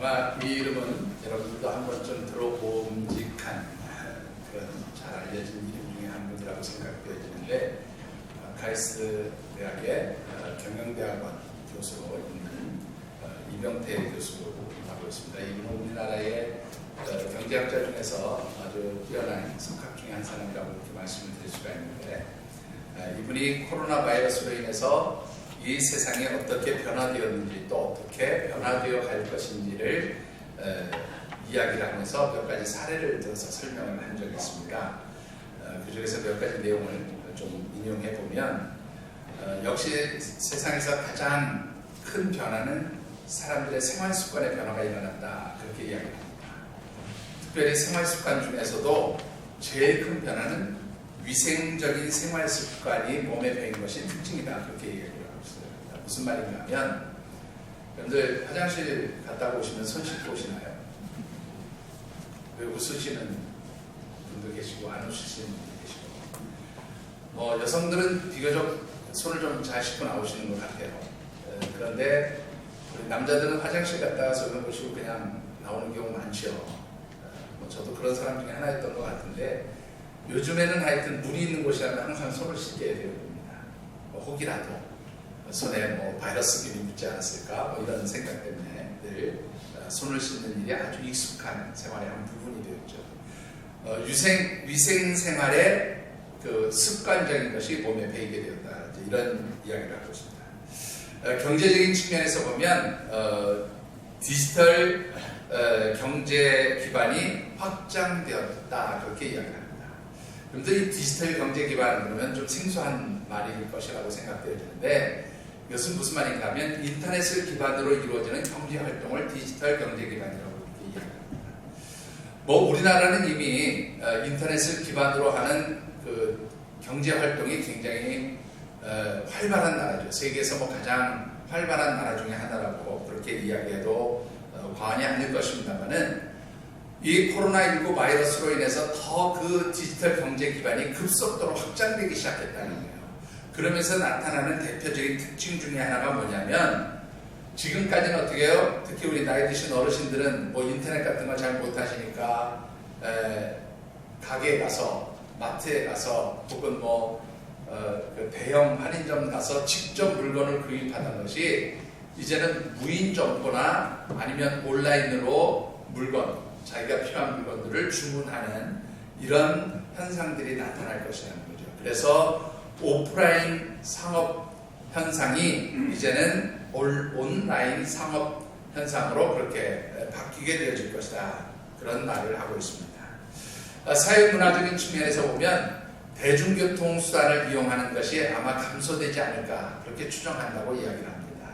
아마 이 이름은 여러분들도 한 번쯤 들어봄직한 그런 잘 알려진 이름 중에 한 분이라고 생각되어지는데, 카이스트 대학의 경영대학원 교수로 있는 이병태 교수라고 있습니다. 이분은 우리나라의 경제학자 중에서 아주 뛰어난 석학 중에 한 사람이라고 이렇게 말씀을 드릴 수가 있는데, 이분이 코로나 바이러스로 인해서 이 세상이 어떻게 변화되었는지 또 어떻게 변화되어 갈 것인지를 이야기를 하면서 몇 가지 사례를 들어서 설명을 한 적이 있습니다. 그 중에서 몇 가지 내용을 좀 인용해 보면, 역시 세상에서 가장 큰 변화는 사람들의 생활 습관의 변화가 일어났다, 그렇게 이야기합니다. 특별히 생활 습관 중에서도 제일 큰 변화는 위생적인 생활 습관이 몸에 배인 것이 특징이다, 그렇게 얘기합니다. 무슨 말인가 하면, 여러분들 화장실 갔다 오시면 손 씻고 오시나요? 왜 웃으시는 분도 계시고 안 웃으시는 분도 계시고, 여성들은 비교적 손을 좀 잘 씻고 나오시는 것 같아요. 그런데 우리 남자들은 화장실 갔다가 손을 보시고 그냥 나오는 경우 많죠. 저도 그런 사람 중에 하나였던 것 같은데, 요즘에는 하여튼 물이 있는 곳이라면 항상 손을 씻게 되어 봅니다. 혹이라도 손에 바이러스균이 묻지 않았을까, 이런 생각 때문에 늘 손을 씻는 일이 아주 익숙한 생활의 한 부분이 되었죠. 위생 생활의 그 습관적인 것이 몸에 배이게 되었다, 이런 이야기를 하고 있습니다. 경제적인 측면에서 보면 디지털 경제 기반이 확장되었다, 그렇게 이야기를 합니다. 그런데 이 디지털 경제 기반, 그러면 좀 생소한 말일 것이라고 생각되어지는데, 이것은 무슨 말인가 하면 인터넷을 기반으로 이루어지는 경제 활동을 디지털 경제 기반이라고 이렇게 이야기합니다. 우리나라는 이미 인터넷을 기반으로 하는 그 경제 활동이 굉장히 활발한 나라죠. 세계에서 가장 활발한 나라 중에 하나라고 그렇게 이야기해도 과언이 아닐 것입니다만은, 이 코로나19 바이러스로 인해서 더 그 디지털 경제 기반이 급속도로 확장되기 시작했다는 거예요. 그러면서 나타나는 대표적인 특징 중에 하나가 뭐냐면, 지금까지는 어떻게 해요? 특히 우리 나이 드신 어르신들은 인터넷 같은 거 잘 못하시니까 가게에 가서, 마트에 가서, 혹은 그 대형 할인점 가서 직접 물건을 구입하는 것이 이제는 무인 점포나 아니면 온라인으로 자기가 필요한 물건들을 주문하는 이런 현상들이 나타날 것이라는 거죠. 그래서 오프라인 상업 현상이 이제는 온라인 상업 현상으로 그렇게 바뀌게 되어질 것이다, 그런 말을 하고 있습니다. 사회문화적인 측면에서 보면 대중교통 수단을 이용하는 것이 아마 감소되지 않을까, 그렇게 추정한다고 이야기를 합니다.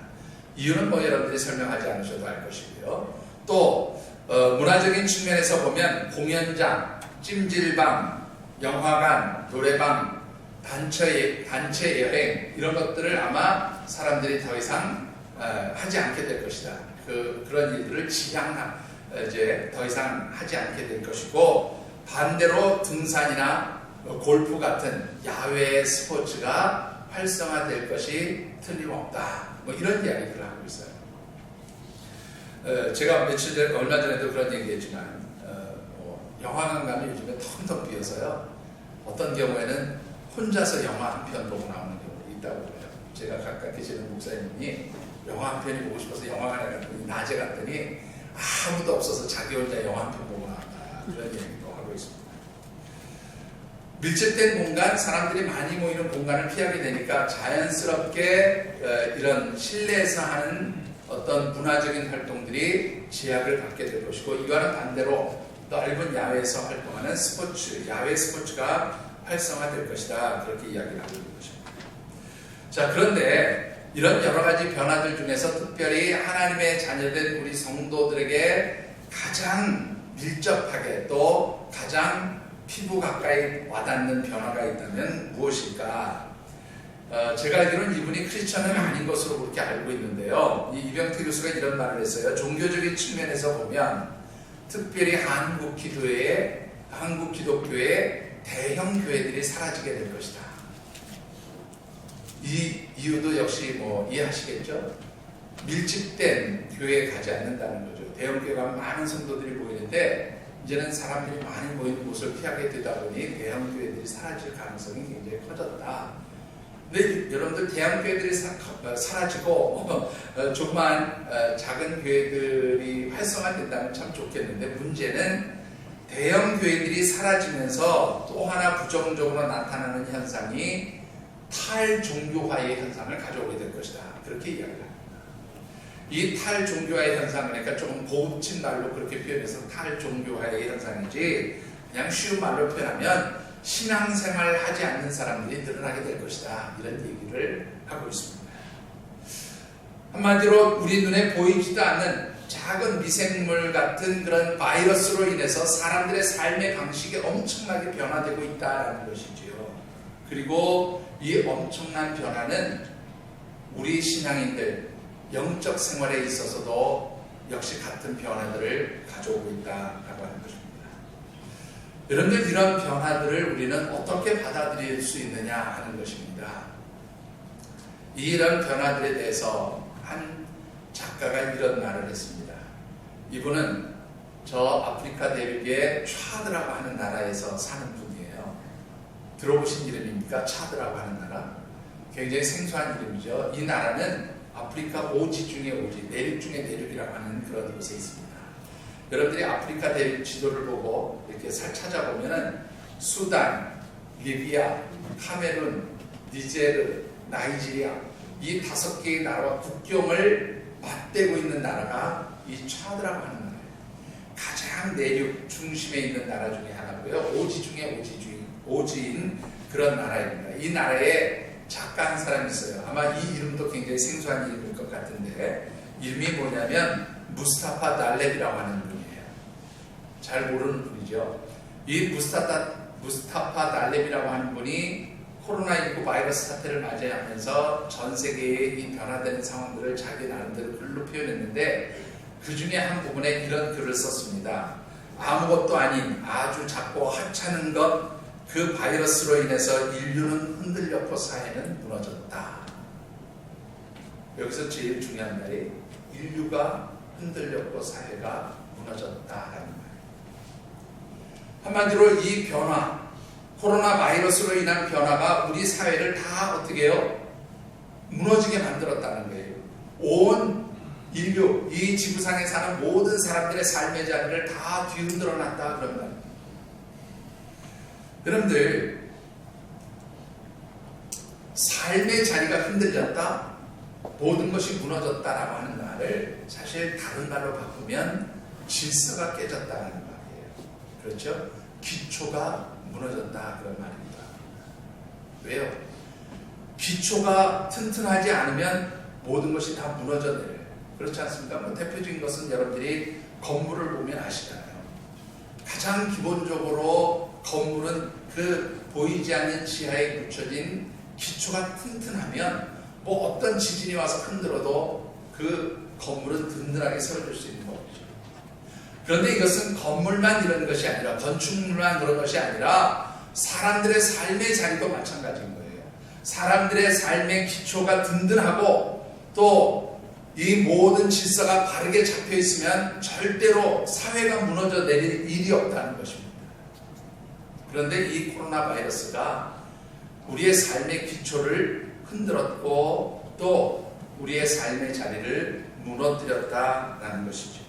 이유는 여러분들이 설명하지 않으셔도 알 것이고요. 또 문화적인 측면에서 보면 공연장, 찜질방, 영화관, 노래방, 단체 여행, 이런 것들을 아마 사람들이 더 이상 하지 않게 될 것이다. 그런 일들을 이제 더 이상 하지 않게 될 것이고, 반대로 등산이나 골프 같은 야외 스포츠가 활성화될 것이 틀림없다, 이런 이야기들을 하고 있어요. 제가 얼마 전에도 그런 얘기했지만, 영화관 가면 요즘에 텅텅 비어서요, 어떤 경우에는 혼자서 영화 한 편 보고 나오는 경우도 있다고 해요. 제가 가까이 계시는 목사님이 영화 한 편이 보고 싶어서 영화관에 갔더니, 낮에 갔더니 아무도 없어서 자기 혼자 영화 한 편 보고 나왔다, 그런 얘기도 하고 있습니다. 밀집된 공간, 사람들이 많이 모이는 공간을 피하게 되니까 자연스럽게 이런 실내에서 하는 어떤 문화적인 활동들이 제약을 받게 될 것이고, 이와는 반대로 넓은 야외에서 활동하는 야외 스포츠가 활성화될 것이다, 그렇게 이야기를 하고 있는 것입니다. 자, 그런데 이런 여러 가지 변화들 중에서 특별히 하나님의 자녀된 우리 성도들에게 가장 밀접하게 또 가장 피부 가까이 와닿는 변화가 있다면 무엇일까? 제가 알기로는 이분이 크리스천은 아닌 것으로 그렇게 알고 있는데요. 이병태 교수가 이런 말을 했어요. 종교적인 측면에서 보면 특별히 한국 기독교의 대형 교회들이 사라지게 될 것이다. 이 이유도 역시 이해하시겠죠? 밀집된 교회에 가지 않는다는 거죠. 대형 교회가 많은 성도들이 모이는데 이제는 사람들이 많이 모이는 곳을 피하게 되다 보니 대형 교회들이 사라질 가능성이 굉장히 커졌다. 근데 여러분들 대형 교회들이 사라지고 조그만 작은 교회들이 활성화된다면 참 좋겠는데, 문제는 대형 교회들이 사라지면서 또 하나 부정적으로 나타나는 현상이 탈종교화의 현상을 가져오게 될 것이다. 그렇게 이야기합니다. 이 탈종교화의 현상, 그러니까 조금 고급진 말로 그렇게 표현해서 탈종교화의 현상이지, 그냥 쉬운 말로 표현하면 신앙생활 하지 않는 사람들이 늘어나게 될 것이다. 이런 얘기를 하고 있습니다. 한마디로 우리 눈에 보이지도 않는 작은 미생물 같은 그런 바이러스로 인해서 사람들의 삶의 방식이 엄청나게 변화되고 있다는 것이지요. 그리고 이 엄청난 변화는 우리 신앙인들 영적 생활에 있어서도 역시 같은 변화들을 가져오고 있다라고 하는 것입니다. 여러분들, 이런 변화들을 우리는 어떻게 받아들일 수 있느냐 하는 것입니다. 이런 변화들에 대해서 한 작가가 이런 말을 했습니다. 이분은 저 아프리카 대륙의 차드라고 하는 나라에서 사는 분이에요. 들어보신 이름입니까? 차드라고 하는 나라. 굉장히 생소한 이름이죠. 이 나라는 아프리카 오지 중에 오지, 내륙 중에 내륙이라고 하는 그런 곳에 있습니다. 여러분들이 아프리카 대륙 지도를 보고 이렇게 찾아보면은 수단, 리비아, 카메룬, 니제르, 나이지리아, 이 5개의 나라와 국경을 맞대고 있는 나라가 이 차드라고 하는 나라예요. 가장 내륙 중심에 있는 나라 중에 하나고요. 오지 중에 오지인 그런 나라입니다. 이 나라에 작가 한 사람이 있어요. 아마 이 이름도 굉장히 생소한 이름일 것 같은데, 이름이 뭐냐면 무스타파 달렙이라고 하는 분이에요. 잘 모르는 분이죠. 이 무스타파 달렙이라고 하는 분이 코로나19 바이러스 사태를 맞이하면서 전 세계의 이 변화되는 상황들을 자기 나름대로 글로 표현했는데, 그 중에 한 부분에 이런 글을 썼습니다. 아무것도 아닌 아주 작고 하찮은 것, 그 바이러스로 인해서 인류는 흔들렸고 사회는 무너졌다. 여기서 제일 중요한 말이 인류가 흔들렸고 사회가 무너졌다라는 말. 한마디로 이 변화, 코로나 바이러스로 인한 변화가 우리 사회를 다 어떻게 해요? 무너지게 만들었다는 거예요. 온 인류, 이 지구상에 사는 모든 사람들의 삶의 자리를 다 뒤흔들어 놨다 그런 말입니다. 여러분들, 삶의 자리가 흔들렸다, 모든 것이 무너졌다라고 하는 말을 사실 다른 말로 바꾸면 질서가 깨졌다는 말이에요. 그렇죠? 기초가 무너졌다 그런 말입니다. 왜요? 기초가 튼튼하지 않으면 모든 것이 다 무너져 내려요. 그렇지 않습니까? 대표적인 것은 여러분들이 건물을 보면 아시잖아요. 가장 기본적으로 건물은 그 보이지 않는 지하에 굳혀진 기초가 튼튼하면 뭐 어떤 지진이 와서 흔들어도 그 건물은 든든하게 세워질 수 있는 거죠. 그런데 이것은 건물만 이런 것이 아니라, 건축물만 그런 것이 아니라 사람들의 삶의 자리도 마찬가지인 거예요. 사람들의 삶의 기초가 든든하고 또 이 모든 질서가 바르게 잡혀 있으면 절대로 사회가 무너져 내릴 일이 없다는 것입니다. 그런데 이 코로나 바이러스가 우리의 삶의 기초를 흔들었고 또 우리의 삶의 자리를 무너뜨렸다는 것이죠.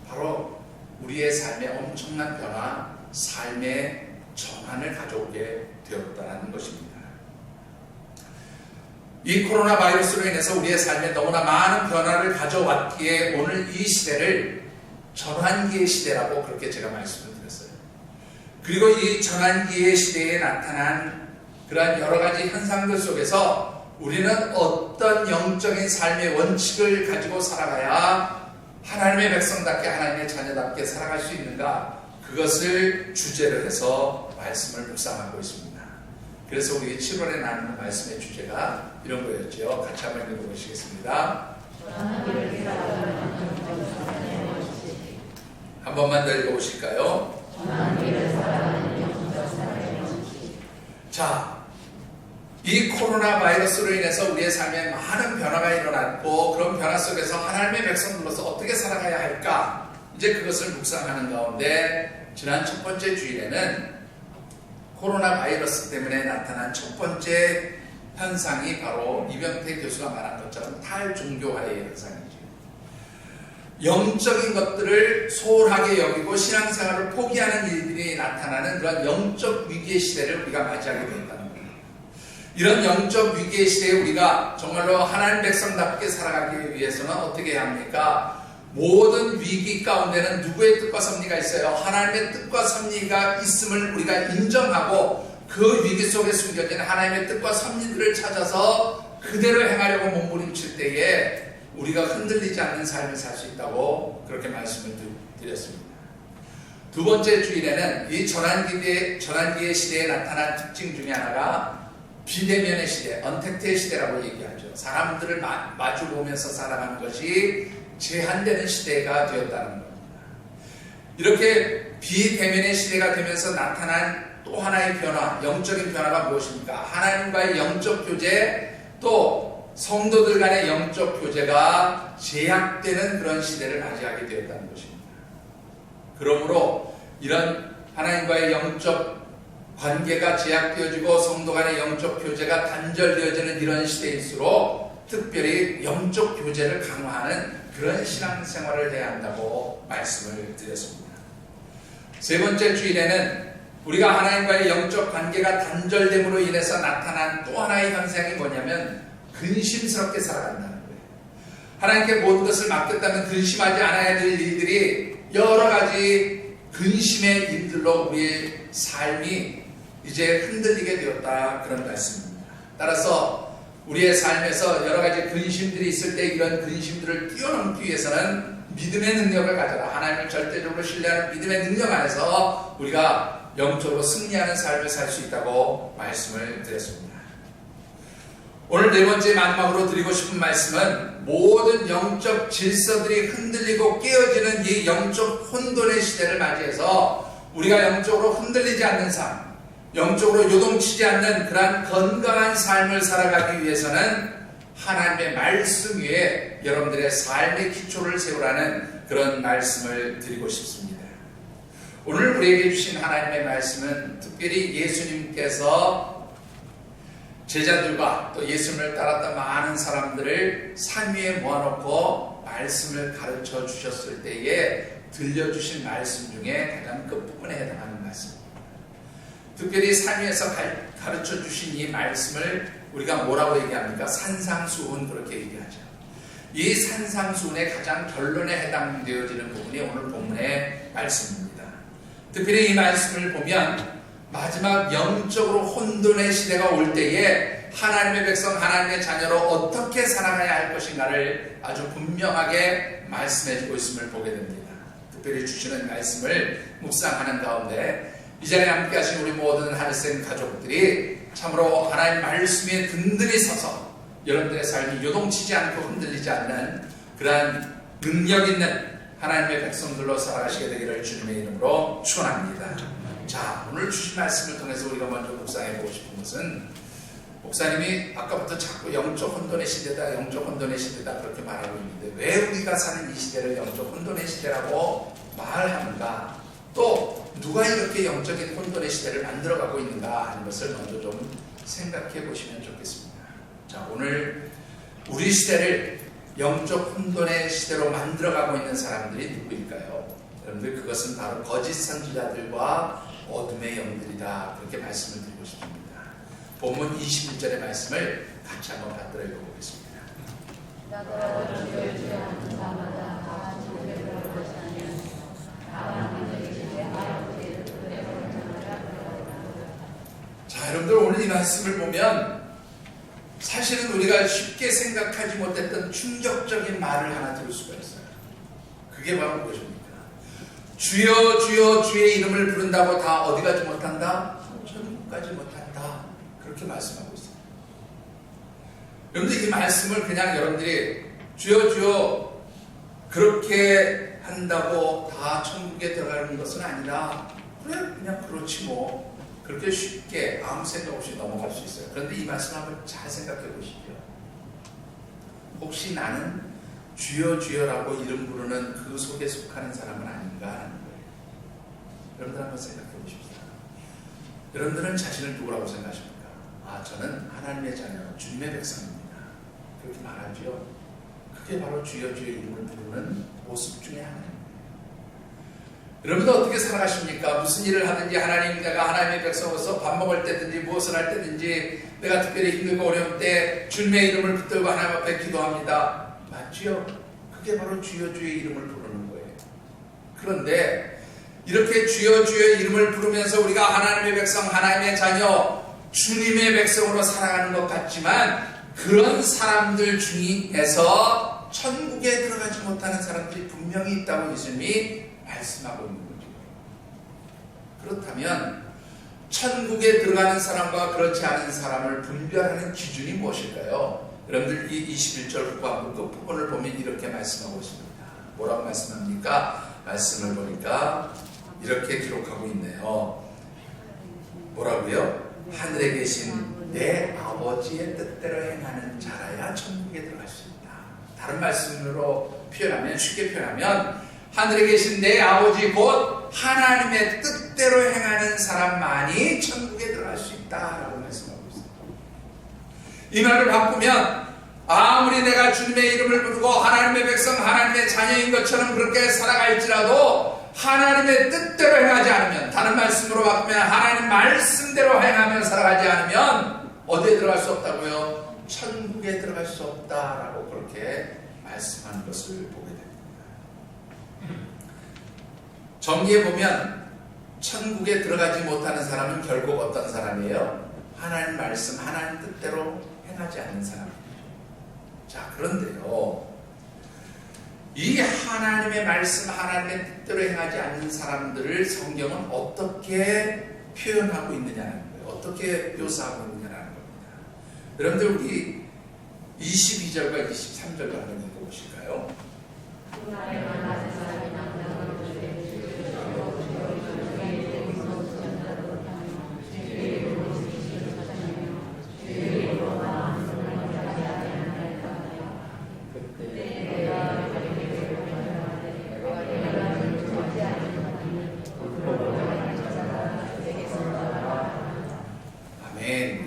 바로 우리의 삶의 엄청난 변화, 삶의 전환을 가져오게 되었다는 것입니다. 이 코로나 바이러스로 인해서 우리의 삶에 너무나 많은 변화를 가져왔기에 오늘 이 시대를 전환기의 시대라고 그렇게 제가 말씀을 드렸어요. 그리고 이 전환기의 시대에 나타난 그러한 여러 가지 현상들 속에서 우리는 어떤 영적인 삶의 원칙을 가지고 살아가야 하나님의 백성답게, 하나님의 자녀답게 살아갈 수 있는가, 그것을 주제로 해서 말씀을 묵상하고 있습니다. 그래서 우리 7월에 나누는 말씀의 주제가 이런 거였죠. 같이 한번 읽어보시겠습니다. 한 번만 더 읽어보실까요? 자, 이 코로나 바이러스로 인해서 우리의 삶에 많은 변화가 일어났고 그런 변화 속에서 하나님의 백성들로서 어떻게 살아가야 할까? 이제 그것을 묵상하는 가운데 지난 첫 번째 주일에는 코로나 바이러스 때문에 나타난 첫 번째 현상이 바로 이병태 교수가 말한 것처럼 탈종교화의 현상이죠. 영적인 것들을 소홀하게 여기고 신앙생활을 포기하는 일들이 나타나는 그런 영적 위기의 시대를 우리가 맞이하게 된다는 거예요. 이런 영적 위기의 시대에 우리가 정말로 하나님 백성답게 살아가기 위해서는 어떻게 해야 합니까? 모든 위기 가운데는 누구의 뜻과 섭리가 있어요? 하나님의 뜻과 섭리가 있음을 우리가 인정하고 그 위기 속에 숨겨진 하나님의 뜻과 섭리들을 찾아서 그대로 행하려고 몸부림칠 때에 우리가 흔들리지 않는 삶을 살 수 있다고 그렇게 말씀을 드렸습니다. 두 번째 주일에는 이 전환기의 시대에 나타난 특징 중에 하나가 비대면의 시대, 언택트의 시대라고 얘기하죠. 사람들을 마주 보면서 살아가는 것이 제한되는 시대가 되었다는 겁니다. 이렇게 비대면의 시대가 되면서 나타난 또 하나의 변화, 영적인 변화가 무엇입니까? 하나님과의 영적 교제, 또 성도들 간의 영적 교제가 제약되는 그런 시대를 맞이하게 되었다는 것입니다. 그러므로 이런 하나님과의 영적 관계가 제약되어지고 성도 간의 영적 교제가 단절되어지는 이런 시대일수록 특별히 영적 교제를 강화하는 그런 신앙생활을 해야 한다고 말씀을 드렸습니다. 세 번째 주일에는 우리가 하나님과의 영적 관계가 단절됨으로 인해서 나타난 또 하나의 현상이 뭐냐면 근심스럽게 살아간다는 거예요. 하나님께 모든 것을 맡겼다면 근심하지 않아야 될 일들이 여러 가지 근심의 일들로 우리의 삶이 이제 흔들리게 되었다, 그런 말씀입니다. 따라서 우리의 삶에서 여러 가지 근심들이 있을 때 이런 근심들을 뛰어넘기 위해서는 믿음의 능력을 가져라. 하나님을 절대적으로 신뢰하는 믿음의 능력 안에서 우리가 영적으로 승리하는 삶을 살 수 있다고 말씀을 드렸습니다. 오늘 네 번째 마지막으로 드리고 싶은 말씀은 모든 영적 질서들이 흔들리고 깨어지는 이 영적 혼돈의 시대를 맞이해서 우리가 영적으로 흔들리지 않는 삶, 영적으로 요동치지 않는 그러한 건강한 삶을 살아가기 위해서는 하나님의 말씀 위에 여러분들의 삶의 기초를 세우라는 그런 말씀을 드리고 싶습니다. 오늘 우리에게 주신 하나님의 말씀은 특별히 예수님께서 제자들과 또 예수님을 따랐던 많은 사람들을 산 위에 모아놓고 말씀을 가르쳐 주셨을 때에 들려주신 말씀 중에 가장 끝부분에 해당하는 말씀입니다. 특별히 산 위에서 가르쳐 주신 이 말씀을 우리가 뭐라고 얘기합니까? 산상수훈, 그렇게 얘기하죠. 이 산상수훈의 가장 결론에 해당되어지는 부분이 오늘 본문의 말씀입니다. 특별히 이 말씀을 보면 마지막 영적으로 혼돈의 시대가 올 때에 하나님의 백성, 하나님의 자녀로 어떻게 살아가야 할 것인가를 아주 분명하게 말씀해주고 있음을 보게 됩니다. 특별히 주시는 말씀을 묵상하는 가운데 이 자리에 함께 하신 우리 모든 하늘생 가족들이 참으로 하나님 말씀에 든든히 서서 여러분들의 삶이 요동치지 않고 흔들리지 않는 그러한 능력 있는 하나님의 백성들로 살아가시게 되기를 주님의 이름으로 축원합니다. 자, 오늘 주신 말씀을 통해서 우리가 먼저 묵상해보고 싶은 것은, 목사님이 아까부터 자꾸 영적 혼돈의 시대다, 영적 혼돈의 시대다 그렇게 말하고 있는데 왜 우리가 사는 이 시대를 영적 혼돈의 시대라고 말하는가, 또 누가 이렇게 영적인 혼돈의 시대를 만들어가고 있는가 하는 것을 먼저 좀 생각해 보시면 좋겠습니다. 자, 오늘 우리 시대를 영적 혼돈의 시대로 만들어가고 있는 사람들이 누구일까요? 여러분들, 그것은 바로 거짓 선지자들과 어둠의 영들이다, 그렇게 말씀을 드리고 싶습니다. 본문 21절의 말씀을 같이 한번 받들어 읽어보겠습니다. 자, 여러분들, 오늘 이 말씀을 보면 사실은 우리가 쉽게 생각하지 못했던 충격적인 말을 하나 들을 수가 있어요. 그게 바로 무엇입니까? 주여 주여 주의 이름을 부른다고 다 어디 가지 못한다? 천국 가지 못한다, 그렇게 말씀하고 있어요. 여러분들, 이 말씀을 그냥 여러분들이 주여 주여 그렇게 한다고 다 천국에 들어가는 것은 아니라, 그래 그냥 그렇지 뭐, 그렇게 쉽게 아무 생각 없이 넘어갈 수 있어요. 그런데 이 말씀 한번 잘 생각해 보시죠. 혹시 나는 주여 주여라고 이름 부르는 그 속에 속하는 사람은 아닌가 하는 거예요. 여러분들 한번 생각해 보십시오. 여러분들은 자신을 누구라고 생각하십니까? 저는 하나님의 자녀, 주님의 백성입니다. 그렇게 말하죠. 그게 바로 주여 주여 이름을 부르는 모습 중에 하나입니다. 여러분들 어떻게 살아가십니까? 무슨 일을 하든지 내가 하나님의 백성으로서 밥 먹을 때든지 무엇을 할 때든지 내가 특별히 힘들고 어려울 때 주님의 이름을 붙들고 하나님 앞에 기도합니다. 맞지요? 그게 바로 주여 주의 이름을 부르는 거예요. 그런데 이렇게 주여 주의 이름을 부르면서 우리가 하나님의 백성, 하나님의 자녀, 주님의 백성으로 살아가는 것 같지만 그런 사람들 중에서 천국에 들어가지 못하는 사람들이 분명히 있다고 예수님이 말씀하고 있는 거죠. 그렇다면 천국에 들어가는 사람과 그렇지 않은 사람을 분별하는 기준이 무엇일까요? 여러분들 이 21절 후반부 끝부분을 보면 이렇게 말씀하고 있습니다. 뭐라고 말씀합니까? 말씀을 보니까 이렇게 기록하고 있네요. 뭐라고요? 하늘에 계신 내 아버지의 뜻대로 행하는 자라야 천국에 들어갈 수 있다. 다른 말씀으로 표현하면, 쉽게 표현하면 하늘에 계신 내 아버지 곧 하나님의 뜻대로 행하는 사람만이 천국에 들어갈 수 있다라고 말씀하고 있습니다. 이 말을 바꾸면 아무리 내가 주님의 이름을 부르고 하나님의 백성, 하나님의 자녀인 것처럼 그렇게 살아갈지라도 하나님의 뜻대로 행하지 않으면, 다른 말씀으로 바꾸면 하나님 말씀대로 행하며 살아가지 않으면 어디에 들어갈 수 없다고요? 천국에 들어갈 수 없다라고 그렇게 말씀하는 것을 보게 됩니다. 정리해 보면 천국에 들어가지 못하는 사람은 결국 어떤 사람이에요? 하나님 말씀, 하나님 뜻대로 행하지 않는 사람이에요. 자, 그런데요, 이 하나님의 말씀, 하나님의 뜻대로 행하지 않는 사람들을 성경은 어떻게 표현하고 있느냐는 거예요. 어떻게 묘사하고 있느냐는 겁니다. 여러분들 우리 22절과 23절을 한번 읽어보실까요?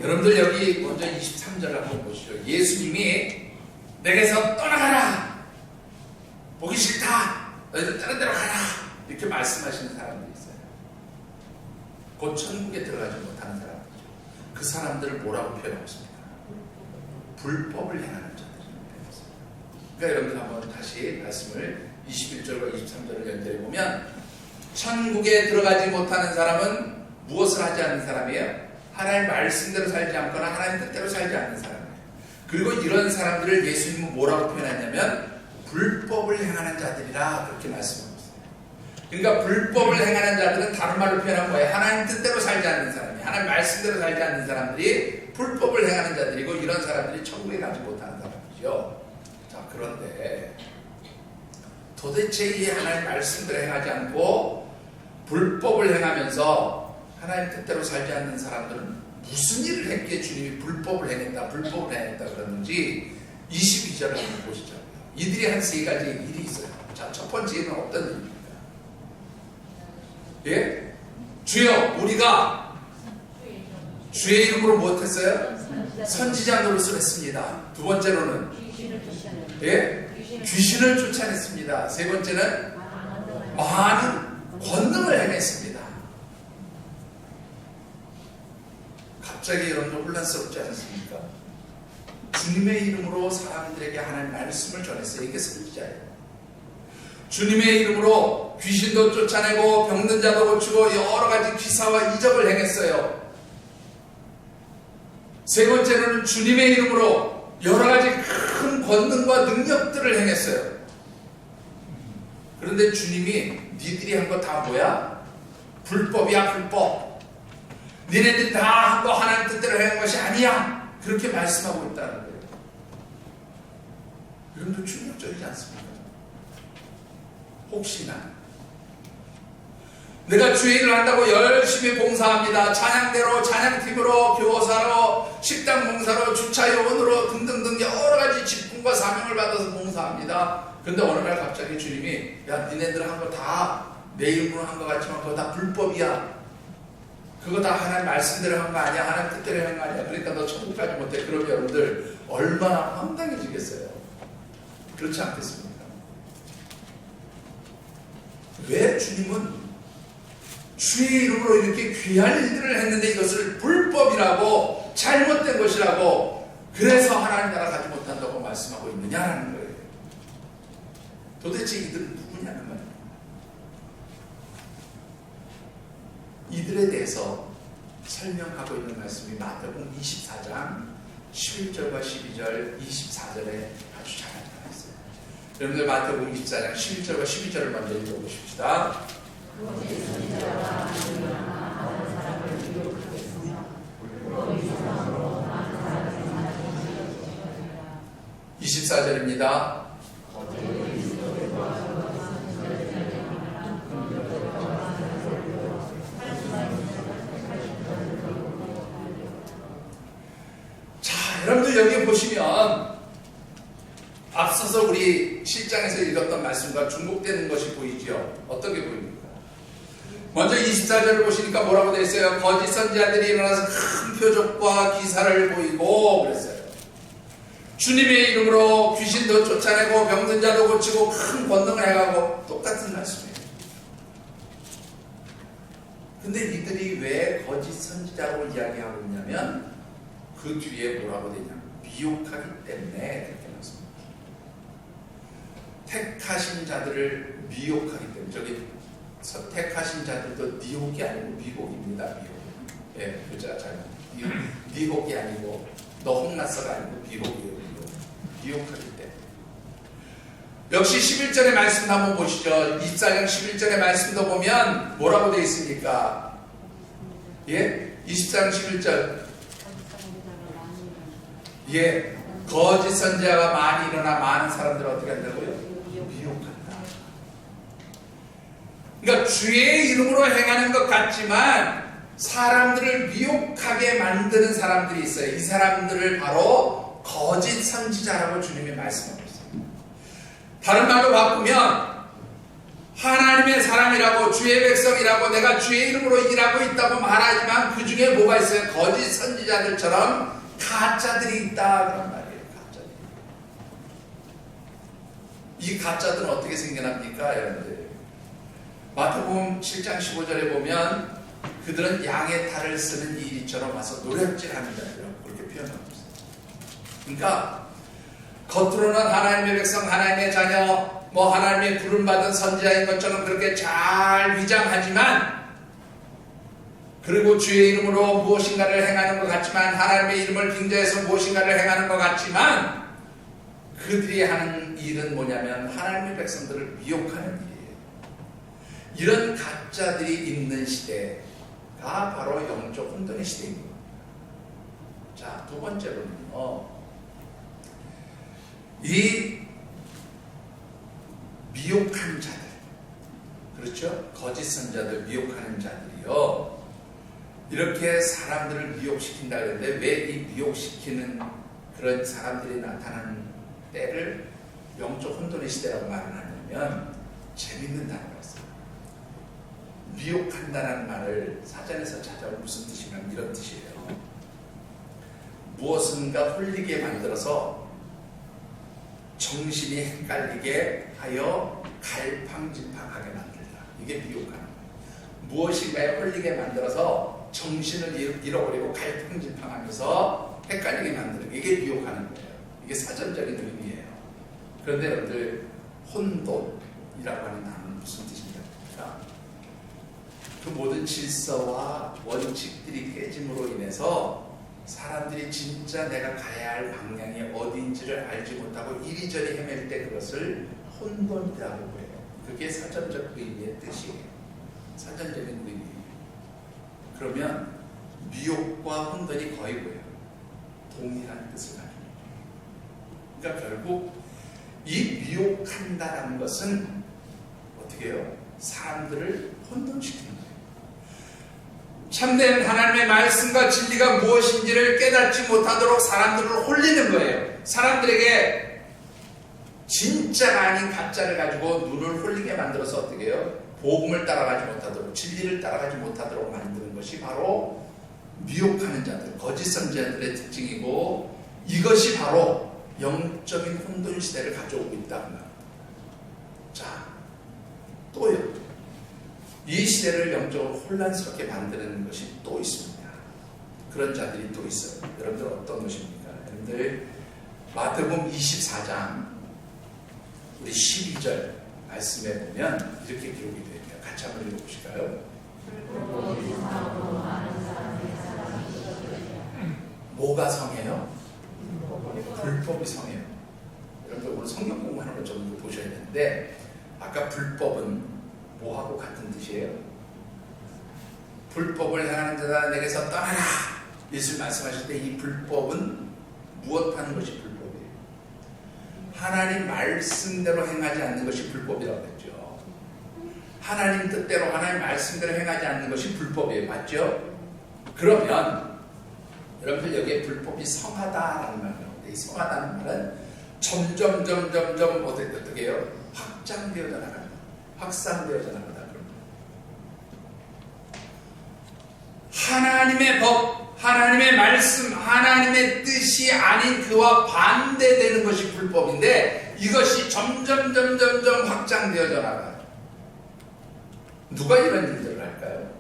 여러분들 여기 먼저 23절을 한번 보시죠. 예수님이 내게서 떠나가라, 보기 싫다, 너희들 다른 데로 가라, 이렇게 말씀하시는 사람들이 있어요. 곧 천국에 들어가지 못하는 사람들이죠. 그 사람들을 뭐라고 표현하고 있습니까? 불법을 행하는 자들이라고 표현했습니다. 그러니까 여러분들 한번 다시 말씀을 21절과 23절을 연결해 보면, 천국에 들어가지 못하는 사람은 무엇을 하지 않는 사람이에요? 하나님 말씀대로 살지 않거나 하나님 뜻대로 살지 않는 사람이에요. 그리고 이런 사람들을 예수님은 뭐라고 표현했냐면 불법을 행하는 자들이라 그렇게 말씀하고 있어요. 그러니까 불법을 행하는 자들은 다른 말로 표현한 거예요. 하나님 뜻대로 살지 않는 사람이, 하나님 말씀대로 살지 않는 사람들이 불법을 행하는 자들이고, 이런 사람들이 천국에 가지 못하는 사람이죠. 자, 그런데 도대체 이 하나님 말씀대로 행하지 않고 불법을 행하면서 하나님 뜻대로 살지 않는 사람들은 무슨 일을 했기에 주님이 불법을 행했다 그러는지 22절을 한번 보시자고요. 이들이 한 세 가지 일이 있어요. 자, 첫 번째 일은 어떤 일입니까? 예? 주여, 우리가 주의 이름으로 무엇했어요? 선지자 노릇을 했습니다. 두 번째로는 예? 귀신을 쫓아냈습니다. 세 번째는 많은 권능을 행했습니다. 갑자기 여러분들 혼란스럽지 않습니까? 주님의 이름으로 사람들에게 하나님 말씀을 전했어요. 이게 선지자예요. 주님의 이름으로 귀신도 쫓아내고 병든 자도 고치고 여러 가지 기사와 이적을 행했어요. 세 번째로는 주님의 이름으로 여러 가지 큰 권능과 능력들을 행했어요. 그런데 주님이 니들이 한 거 다 뭐야? 불법이야, 불법. 니네들이 다 한 거 하나님 뜻대로 행한 것이 아니야. 그렇게 말씀하고 있다는 거예요. 여러분들 충격적이지 않습니까? 혹시나 내가 주의 일을 한다고 열심히 봉사합니다. 찬양대로, 찬양팀으로, 교사로, 식당 봉사로, 주차요원으로 등등등 여러 가지 직분과 사명을 받아서 봉사합니다. 근데 어느 날 갑자기 주님이 야 니네들 한 거 다 내 이름으로 한 거 같지만 그거 다 불법이야. 그거 다 하나님 말씀대로 한 거 아니야. 하나님 뜻대로 한 거 아니야. 그러니까 너 천국 가지 못해. 그러면 여러분들 얼마나 황당해지겠어요. 그렇지 않겠습니까? 왜 주님은 주의 이름으로 이렇게 귀한 일들을 했는데 이것을 불법이라고 잘못된 것이라고 그래서 하나님 나라 가지 못한다고 말씀하고 있느냐라는 거예요. 도대체 이들은 누구냐는 말이에요. 이들에 대해서 설명하고 있는 말씀이 마태복음 24장 11절과 12절 24절에 아주 잘 나타났어요. 여러분들 마태복음 24장 11절과 12절을 먼저 읽어보십시다. 24절입니다. 자, 여러분들 여기 보시면 앞서서 우리 실장에서 읽었던 말씀과 중복되는 것이 보이죠? 어떻게 보입니까? 먼저 24절을 보시니까 뭐라고 되어 있어요? 거짓 선지자들이 일어나서 큰 표적과 기사를 보이고 그랬어요. 주님의 이름으로 귀신도 쫓아내고 병든 자도 고치고 큰 권능을 해가고 똑같은 말씀이에요. 근데 이들이 왜 거짓 선지자로 이야기하고 있냐면 그 뒤에 뭐라고 되냐면 미혹하기 때문에 그렇게 말씀합니다. 택하신 자들을 미혹하기 때문에 저기 택하신 자들도 미혹이 아니고 미혹입니다. 미혹. 예, 그자 잘 미혹이 아니고 너 혼났어가 아니고 미혹이에요. 미혹하기 때문에. 역시 11절의 말씀 한번 보시죠. 24장 11절의 말씀도 보면 뭐라고 되어 있습니까? 예? 24장 11절. 예. 거짓 선지자가 많이 일어나 많은 사람들을 어떻게 한다고요? 미혹한다. 그러니까 주의 이름으로 행하는 것 같지만 사람들을 미혹하게 만드는 사람들이 있어요. 이 사람들을 바로 거짓 선지자라고 주님이 말씀하고 있어요. 다른 말로 바꾸면 하나님의 사람이라고 주의 백성이라고 내가 주의 이름으로 일하고 있다고 말하지만 그 중에 뭐가 있어요? 거짓 선지자들처럼 가짜들이 있다 그런 말이에요. 가짜들. 이 가짜들은 어떻게 생겨납니까? 여러분들 마태복음 7장 15절에 보면 그들은 양의 탈을 쓰는 이리처럼 와서 노략질합니다. 그렇게 표현하고 있어요. 그러니까 겉으로는 하나님의 백성, 하나님의 자녀, 하나님의 부름받은 선지자인 것처럼 그렇게 잘 위장하지만 그리고 주의 이름으로 무엇인가를 행하는 것 같지만 하나님의 이름을 빙자해서 무엇인가를 행하는 것 같지만 그들이 하는 일은 뭐냐면 하나님의 백성들을 미혹하는 일이에요. 이런 가짜들이 있는 시대가 바로 영적 혼돈의 시대입니다. 자, 두 번째로는요. 이 미혹한 자들, 그렇죠? 거짓 선자들, 미혹하는 자들이요. 이렇게 사람들을 미혹시킨다 그랬는데 왜 이 미혹시키는 그런 사람들이 나타나는 때를 영적 혼돈의 시대라고 말을 하냐면 재밌는 단어가 있어요. 미혹한다는 말을 사전에서 찾아보면 무슨 뜻이냐면 이런 뜻이에요. 무엇인가 홀리게 만들어서 정신이 헷갈리게 하여 갈팡질팡하게 만들다. 이게 미혹하는 거예요. 무엇인가에 홀리게 만들어서 정신을 잃어버리고 갈팡질팡하면서 헷갈리게 만드는 게 이게 미혹하는 거예요. 이게 사전적인 의미예요. 그런데 여러분들 혼돈이라고 하는 단어는 무슨 뜻입니까? 그 모든 질서와 원칙들이 깨짐으로 인해서 사람들이 진짜 내가 가야 할 방향이 어디인지를 알지 못하고 이리저리 헤맬 때 그것을 혼돈이라고 해요. 그게 사전적 의미의 뜻이에요. 사전적인 의미예요. 그러면 미혹과 혼돈이 거의 뭐예요? 동일한 뜻을 가지고 있어요. 그러니까 결국 이 미혹한다는 것은 어떻게 해요? 사람들을 혼돈시키는 거예요. 참된 하나님의 말씀과 진리가 무엇인지를 깨닫지 못하도록 사람들을 홀리는 거예요. 사람들에게 진짜가 아닌 가짜를 가지고 눈을 홀리게 만들어서 어떻게 해요? 복음을 따라가지 못하도록, 진리를 따라가지 못하도록 만드는 것이 바로 미혹하는 자들, 거짓 선지자들의 특징이고, 이것이 바로 영적인 혼돈 시대를 가져오고 있다. 자, 또요. 이 시대를 영적으로 혼란스럽게 만드는 것이 또 있습니다. 그런 자들이 또 있어요. 여러분들 어떤 것입니까? 여러분들 마태복음 24장 우리 12절 말씀에 보면 이렇게 기록이 됩니다. 같이 한번 읽어보실까요? 뭐가 성해요? 불법이 성해요. 여러분들 오늘 성경 공부하는 걸 좀 보셔야 되는데, 아까 불법은 뭐하고 같은 뜻이에요? 불법을 행하는 자가 내게서 떠나라! 예수님 말씀하실 때 이 불법은 무엇하는 것이 불법이에요? 하나님 말씀대로 행하지 않는 것이 불법이라고 했죠. 하나님 뜻대로, 하나님 말씀대로 행하지 않는 것이 불법이에요. 맞죠? 그러면 여러분들 여기에 불법이 성하다라는 말이 나오는데, 이 성하다는 말은 점점 어떻게 해요? 확장되어져 나간다. 확산되어져 나간다. 하나님의 법, 하나님의 말씀, 하나님의 뜻이 아닌 그와 반대되는 것이 불법인데, 이것이 점점 확장되어져 나가요. 누가 이런 일들을 할까요?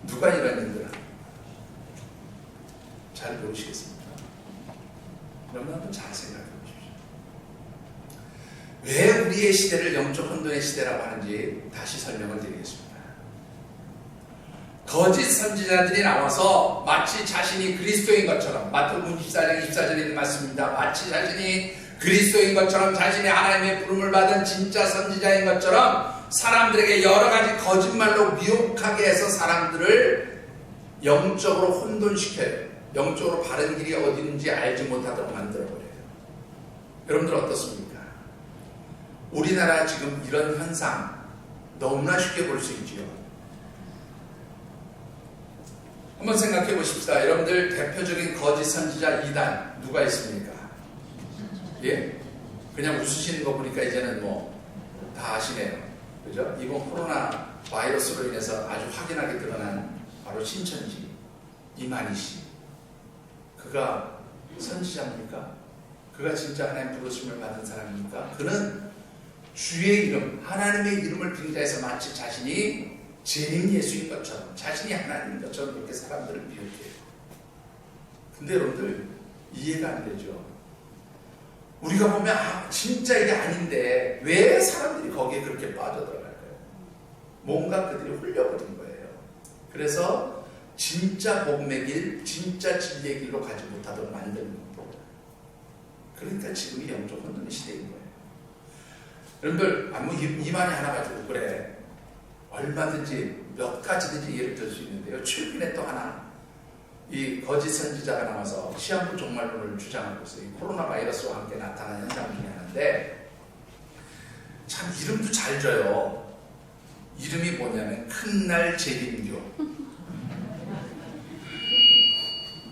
누가 이런 일들을 할까요? 잘 배우시겠습니까? 여러분 한번 잘 생각해 보십시오. 왜 우리의 시대를 영적 혼돈의 시대라고 하는지 다시 설명을 드리겠습니다. 거짓 선지자들이 나와서 마치 자신이 그리스도인 것처럼, 마태복음 24장 24절에 있는 말씀입니다. 마치 자신이 그리스도인 것처럼, 자신이 하나님의 부름을 받은 진짜 선지자인 것처럼 사람들에게 여러 가지 거짓말로 미혹하게 해서 사람들을 영적으로 혼돈시켜요. 영적으로 바른 길이 어디 있는지 알지 못하도록 만들어버려요. 여러분들 어떻습니까? 우리나라 지금 이런 현상 너무나 쉽게 볼 수 있지요. 한번 생각해 보십시다. 여러분들 대표적인 거짓 선지자 2단 누가 있습니까? 예? 그냥 웃으시는 거 보니까 이제는 뭐 다 아시네요. 그죠? 이번 코로나 바이러스로 인해서 아주 확연하게 드러난 바로 신천지 이만희 씨. 그가 선지자입니까? 그가 진짜 하나님 부르심을 받은 사람입니까? 그는 주의 이름, 하나님의 이름을 빙자해서 마치 자신이 재림 예수인 것처럼, 자신이 하나님인 것처럼 그렇게 사람들을 미혹해요. 근데 여러분들 이해가 안 되죠. 우리가 보면 진짜 이게 아닌데 왜 사람들이 거기에 그렇게 빠져들어갈까요? 뭔가 그들이 홀려버린 거예요. 그래서 진짜 복음의 길, 진짜 진리의 길로 가지 못하도록 만드는 겁니다. 그러니까 지금이 영적 혼돈의 시대인 거예요. 여러분들 아무 이만희 하나 가지고 그래, 얼마든지 몇 가지든지 예를 들 수 있는데요. 최근에 또 하나 이 거짓 선지자가 나와서 시한부 종말론을 주장하고 있어요. 이 코로나 바이러스와 함께 나타난 현상 중에 하나인데, 참 이름도 잘 져요. 이름이 뭐냐면 큰날 재림교.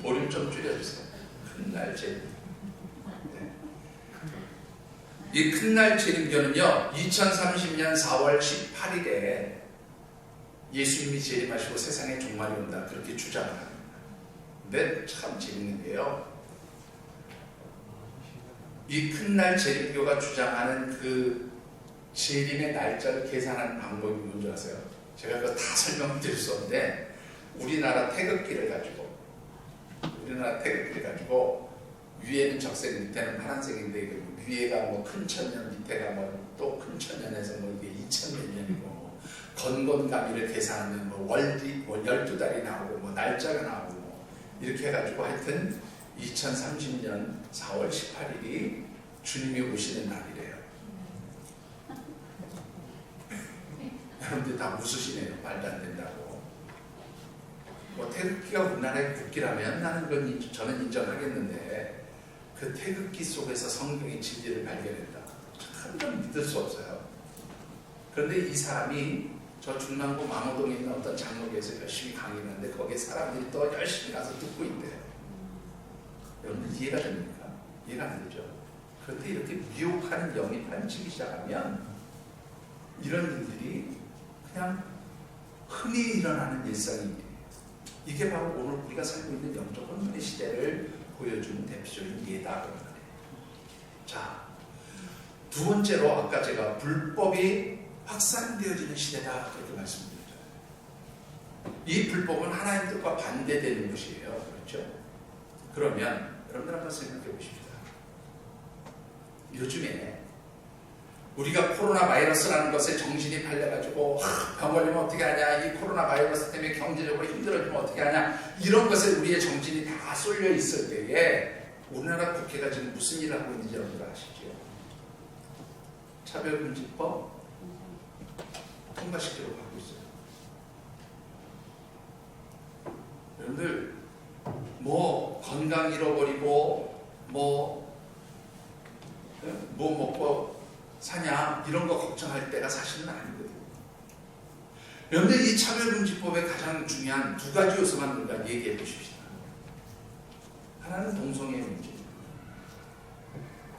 볼륨 좀 줄여주세요. 큰날 재림. 네. 이 큰날 재림교는요, 2030년 4월 18일에 예수님이 재림하시고 세상에 종말이 온다, 그렇게 주장을 합니다. 근데 참 재밌는 게요, 이 큰날 재림교가 주장하는 그 재림의 날짜를 계산하는 방법이 뭔지 아세요? 제가 그거 다 설명드릴 수 없는데, 우리나라 태극기를 가지고 위에는 적색, 밑에는 파란색인데, 위에가 뭐 큰 천년, 밑에가 뭐 또 큰 천년에서 뭐 이게 2000몇 년이고, 건건가미를 계산하면 뭐 월이 뭐 12달이 나오고 뭐 날짜가 나오고 뭐 이렇게 해가지고 하여튼 2030년 4월 18일이 주님이 오시는 날이래요. 여러분들 다 웃으시네요. 말도 안 된다고. 뭐 태극기가 우리나라의 국기라면 나는 그건 저는 인정하겠는데, 그 태극기 속에서 성경의 진리를 발견했다. 참 믿을 수 없어요. 그런데 이 사람이 저 중랑구 망호동에 있는 어떤 장로교에서 열심히 강의를 하는데 거기에 사람들이 또 열심히 가서 듣고 있대요. 여러분 이해가 됩니까? 이해가 안 되죠? 그런데 이렇게 미혹하는 영이 판치기 시작하면 이런 일들이 그냥 흔히 일어나는 일상이에요. 이게 바로 오늘 우리가 살고 있는 영적 혼돈의 시대를 보여주는 대표적인 예다. 자, 두 번째로 아까 제가 불법이 확산되어지는 시대다 그렇게 말씀드렸잖아요. 이 불법은 하나님 뜻과 반대되는 것이에요. 그렇죠? 그러면 여러분들 한번 생각해 보십시다. 요즘에 우리가 코로나 바이러스라는 것에 정신이 팔려가지고 병 걸리면 어떻게 하냐, 이 코로나 바이러스 때문에 경제적으로 힘들어지면 어떻게 하냐, 이런 것에 우리의 정신이 다 쏠려 있을 때에 우리나라 국회가 지금 무슨 일을 하고 있는지 여러분들 아시죠? 차별금지법 통과시키려고 하고 있어요. 여러분들 뭐 건강 잃어버리고 뭐 먹고 사냐 이런 거 걱정할 때가 사실은 아니거든요. 여러분들 이 차별금지법의 가장 중요한 두 가지 요소만 우리가 얘기해 보십시다. 하나는 동성애 문제입니다.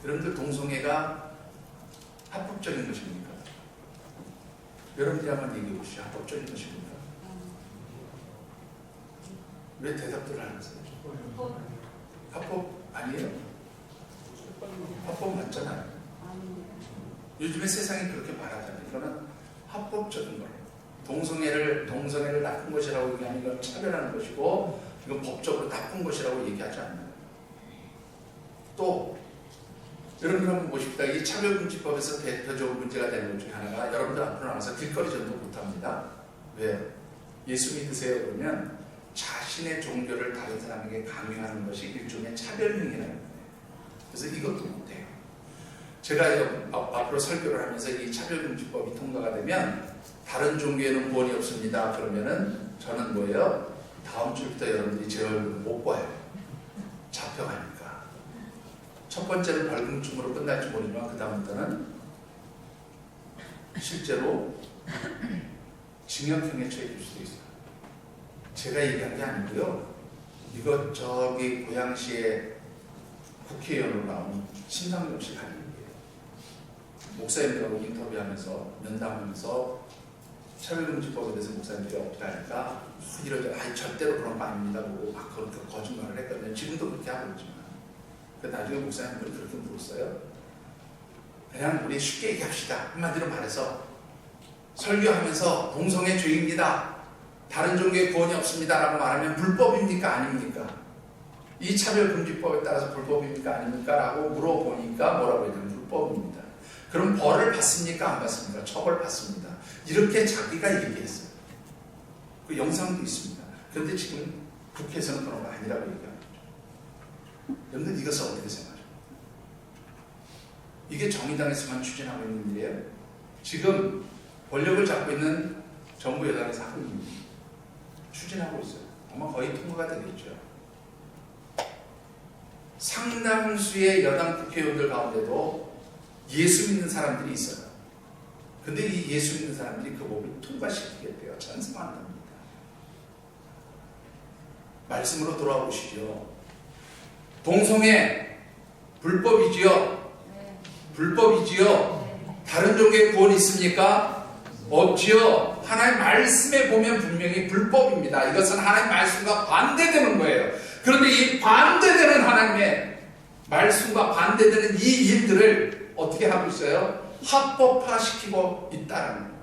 여러분들 동성애가 합법적인 것입니까? 여러분들이 한번 얘기해 보시죠. 합법적인 것입니까? 왜 대답들을 안 하세요? 합법 아니에요? 합법 맞잖아요. 요즘에 세상이 그렇게 말하잖아요. 이거는 합법적인 거예요. 동성애를 나쁜 것이라고 얘기하는 건 차별하는 것이고 이건 법적으로 나쁜 것이라고 얘기하지 않나요? 또 여러분들 한번 보십시다. 이 차별금지법에서 대표적으로 문제가 되는 것 중에 하나가 여러분들 앞으로 나와서 길거리 전도 못합니다. 왜요? 예수 믿으세요 그러면 자신의 종교를 다른 사람에게 강요하는 것이 일종의 차별행위라는 거예요. 그래서 이것도 못해요. 제가 앞으로 설교를 하면서 이 차별금지법이 통과가 되면 다른 종교에는 구원이 없습니다. 그러면은 저는 뭐예요? 다음 주부터 여러분들이 제 얼굴을 못 봐요. 잡혀가니까. 첫 번째는 벌금충으로 끝날지 모르지만 그 다음부터는 실제로 징역형에 처해질 수도 있어요. 제가 얘기한 게 아니고요. 이거 저기 고양시에 국회의원으로 나온 심상정 씨가 하는 얘기예요. 목사님들하고 인터뷰하면서 면담하면서 차별금지법에 대해서 목사님들이 어떻게 하니까 이러죠. 절대로 그런 거 아닙니다. 뭐 막 그렇게 거짓말을 했거든요. 지금도 그렇게 하고 있지만 나중에 목사님들이 그렇게 물었어요. 그냥 우리 쉽게 얘기합시다. 한마디로 말해서 설교하면서 동성애 죄입니다. 다른 종교에 구원이 없습니다. 라고 말하면 불법입니까? 아닙니까? 이 차별금지법에 따라서 불법입니까? 아닙니까? 라고 물어보니까 뭐라고 했냐면 불법입니다. 그럼 벌을 받습니까? 안 받습니까? 처벌 받습니다. 이렇게 자기가 얘기했어요. 그 영상도 있습니다. 그런데 지금 국회에서는 그런 거 아니라고 얘기합니다. 여러분들 이것을 어떻게 생각하죠? 이게 정의당에서만 추진하고 있는 일이에요. 지금 권력을 잡고 있는 정부 여당에서 하고 있는 일이에요. 추진하고 있어요. 아마 거의 통과가 되겠죠. 상당수의 여당 국회의원들 가운데도 예수 믿는 사람들이 있어요. 근데 이 예수 믿는 사람들이 그 법을 통과시키겠대요. 찬성한답니다. 말씀으로 돌아오시죠. 동성애 불법이지요? 불법이지요? 다른 종교에 구원이 있습니까? 없지요? 하나님 말씀에 보면 분명히 불법입니다. 이것은 하나님 말씀과 반대되는 거예요. 그런데 이 반대되는 하나님의 말씀과 반대되는 이 일들을 어떻게 하고 있어요? 합법화시키고 있다는 거예요.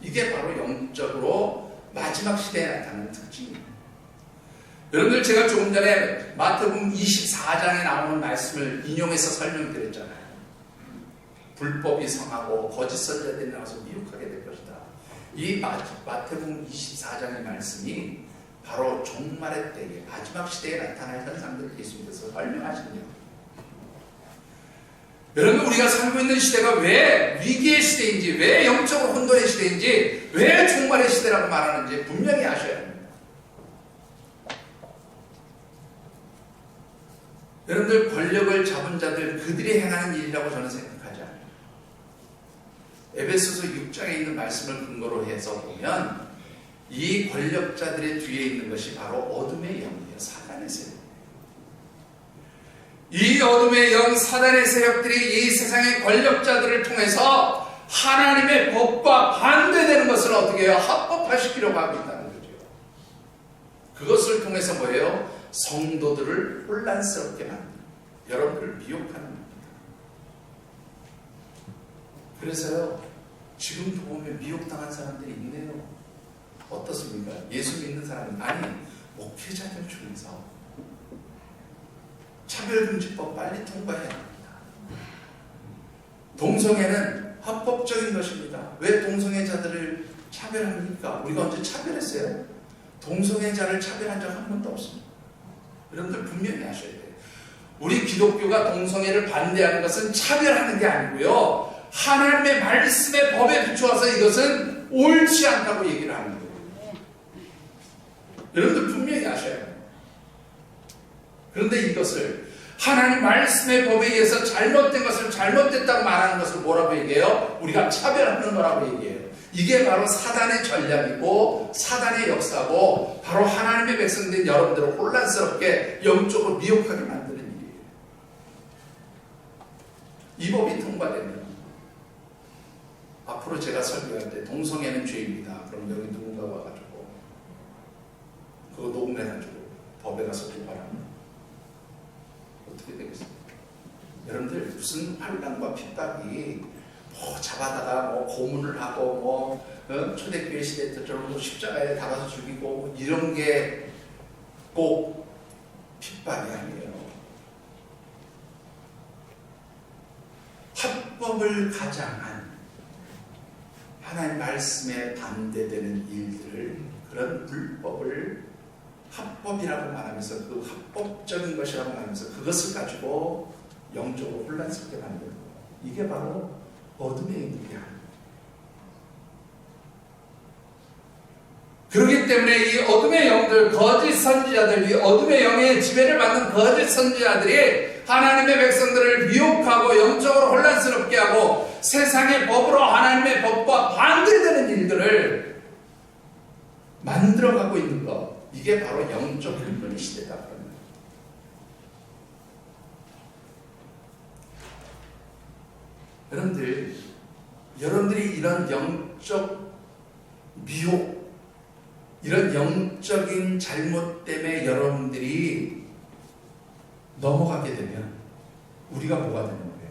이게 바로 영적으로 마지막 시대에 나타나는 특징입니다. 여러분들 제가 조금 전에 마태복음 24장에 나오는 말씀을 인용해서 설명드렸잖아요. 불법이 성하고 거짓 선자들이 나와서 미혹하게 될 것이다. 이 마태복음 24장의 말씀이 바로 종말의 때에 마지막 시대에 나타날 현상들을 예수님께서 설명하시네요. 여러분 우리가 살고 있는 시대가 왜 위기의 시대인지, 왜 영적으로 혼돈의 시대인지, 왜 종말의 시대라고 말하는지 분명히 아셔야 합니다. 여러분들 권력을 잡은 자들 그들이 행하는 일이라고 저는 생각하지 않아요. 에베소서 6장에 있는 말씀을 근거로 해서 보면 이 권력자들의 뒤에 있는 것이 바로 어둠의 영이에요. 사단의 세력. 이 어둠의 영 사단의 세력들이 이 세상의 권력자들을 통해서 하나님의 법과 반대되는 것을 어떻게 해요? 합법화시키려고 하고 있다는 거죠. 그것을 통해서 뭐예요? 성도들을 혼란스럽게 만드는, 여러분들을 미혹하는 겁니다. 그래서요, 지금도 보면 미혹당한 사람들이 있네요. 어떻습니까? 예수 믿는 사람은 아니, 목회자들 중에서 차별금지법 빨리 통과해야 합니다. 동성애는 합법적인 것입니다. 왜 동성애자들을 차별합니까? 우리가 언제 차별했어요? 동성애자를 차별한 적 한 번도 없습니다. 여러분들 분명히 아셔야 돼요. 우리 기독교가 동성애를 반대하는 것은 차별하는 게 아니고요, 하나님의 말씀의 법에 비추어서 이것은 옳지 않다고 얘기를 하는 거예요. 여러분들 분명히 아셔야 해요. 그런데 이것을 하나님 말씀의 법에 의해서 잘못된 것을 잘못됐다고 말하는 것을 뭐라고 얘기해요? 우리가 차별하는 거라고 얘기해요. 이게 바로 사단의 전략이고 사단의 역사고 바로 하나님의 백성된 여러분들을 혼란스럽게 영적으로 미혹하게 만드는 일이에요. 이 법이 통과되면 앞으로 제가 설교할 때 동성애는 죄입니다. 그럼 여기 누군가 와가지고 그거 녹음해가지고 법에 가서 고발하면 어떻게 되겠습니까? 여러분들 무슨 환란과 핍박이 잡아다가 고문을 하고 초대교회 시대 때처럼 십자가에 달아서 죽이고 이런 게 꼭 핍박이 아니에요. 합법을 가장한 하나님 말씀에 반대되는 일들을, 그런 불법을 합법이라고 말하면서 그 합법적인 것이라고 말하면서 그것을 가지고 영적으로 혼란스럽게 만드는 거예요. 이게 바로 어둠의 영이야. 그렇기 때문에 이 어둠의 영들, 거짓 선지자들, 이 어둠의 영의 지배를 받는 거짓 선지자들이 하나님의 백성들을 미혹하고 영적으로 혼란스럽게 하고 세상의 법으로 하나님의 법과 반대되는 일들을 만들어가고 있는 것, 이게 바로 영적 혼돈의 시대다. 여러분들이 이런 영적 미혹, 이런 영적인 잘못 때문에 여러분들이 넘어가게 되면 우리가 뭐가 되는 거예요?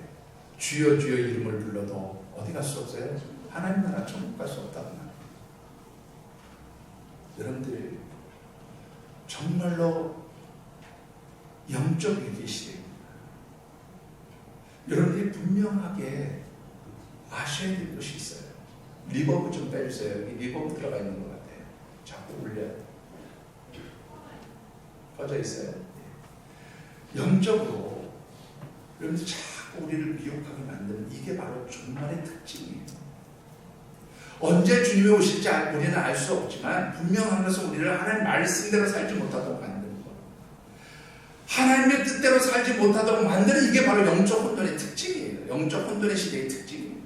주여 주여 이름을 불러도 어디 갈 수 없어요? 하나님 나라 천국 갈 수 없다고 말해요. 여러분들 정말로 영적 위기 시대입니다. 여러분들이 분명하게 아셔야 될 것이 있어요. 리버브 좀 빼주세요. 여기 리버브 들어가 있는 것 같아요. 자꾸 울려요. 꺼져 있어요. 영적으로 여러분들 자꾸 우리를 미혹하게 만드는, 이게 바로 종말의 특징이에요. 언제 주님이 오실지 우리는 알 수 없지만 분명한 것은 우리를 하나님 말씀대로 살지 못하도록 만드는 것, 하나님의 뜻대로 살지 못하도록 만드는, 이게 바로 영적 혼돈의 특징이에요. 영적 혼돈의 시대의 특징이에요.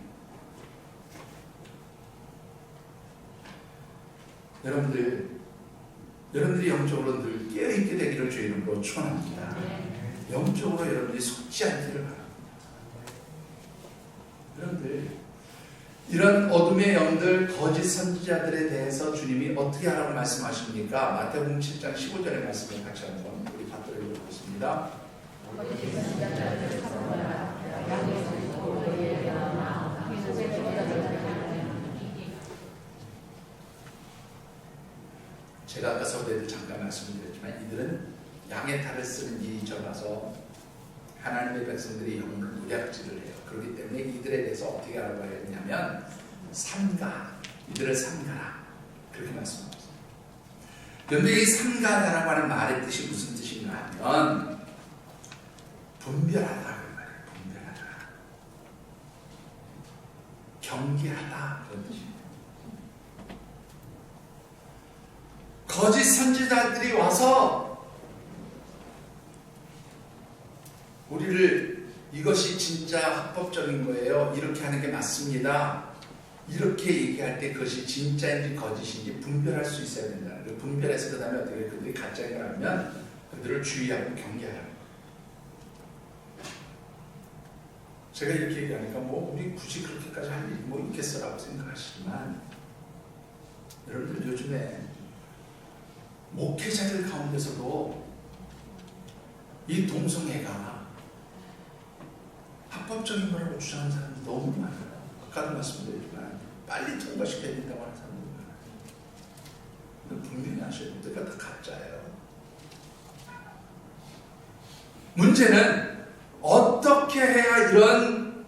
여러분들이 영적으로 늘 깨어있게 되기를 주의 이름으로 축원합니다. 영적으로 여러분들이 속지 않기를 바랍니다. 여러분들, 이런 어둠의 영들, 거짓 선지자들에 대해서 주님이 어떻게 하라고 말씀하십니까? 마태복음 7장 15절의 말씀을 같이 한번 우리 받들어 보겠습니다. 제가 아까 서두에도 잠깐 말씀드렸지만 이들은 양의 탈을 쓰는 일이 적어서 하나님의 백성들이 영혼을 무략질을 해요. 그렇기 때문에 이들에 대해서 어떻게 알아봐야 했냐면 삼가, 이들을 삼가라, 그렇게 말씀하셨어요. 그런데 이 삼가라고 하는 말의 뜻이 무슨 뜻인가 하면 분별하다 그 말이에요. 분별하다, 경계하다, 그런 뜻입니다. 거짓 선지자들이 와서 우리를 이것이 진짜 합법적인 거예요, 이렇게 하는 게 맞습니다, 이렇게 얘기할 때 그것이 진짜인지 거짓인지 분별할 수 있어야 된다는 거예요. 분별해서 그 다음에 어떻게 그들이 가짜인 걸 알면 그들을 주의하고 경계하라고. 제가 이렇게 얘기하니까 뭐 우리 굳이 그렇게까지 할 일이 뭐 있겠어라고 생각하시지만, 여러분들 요즘에 목회자들 가운데서도 이 동성애가 합법적인 거라고 주장하는 사람들이 너무 많아요. 아까도 말씀드렸지만 빨리 통과시켜야 된다고 하는 사람들이 많아요. 분명히 아셔야 됩니다. 그러니까 다 가짜예요. 문제는 어떻게 해야 이런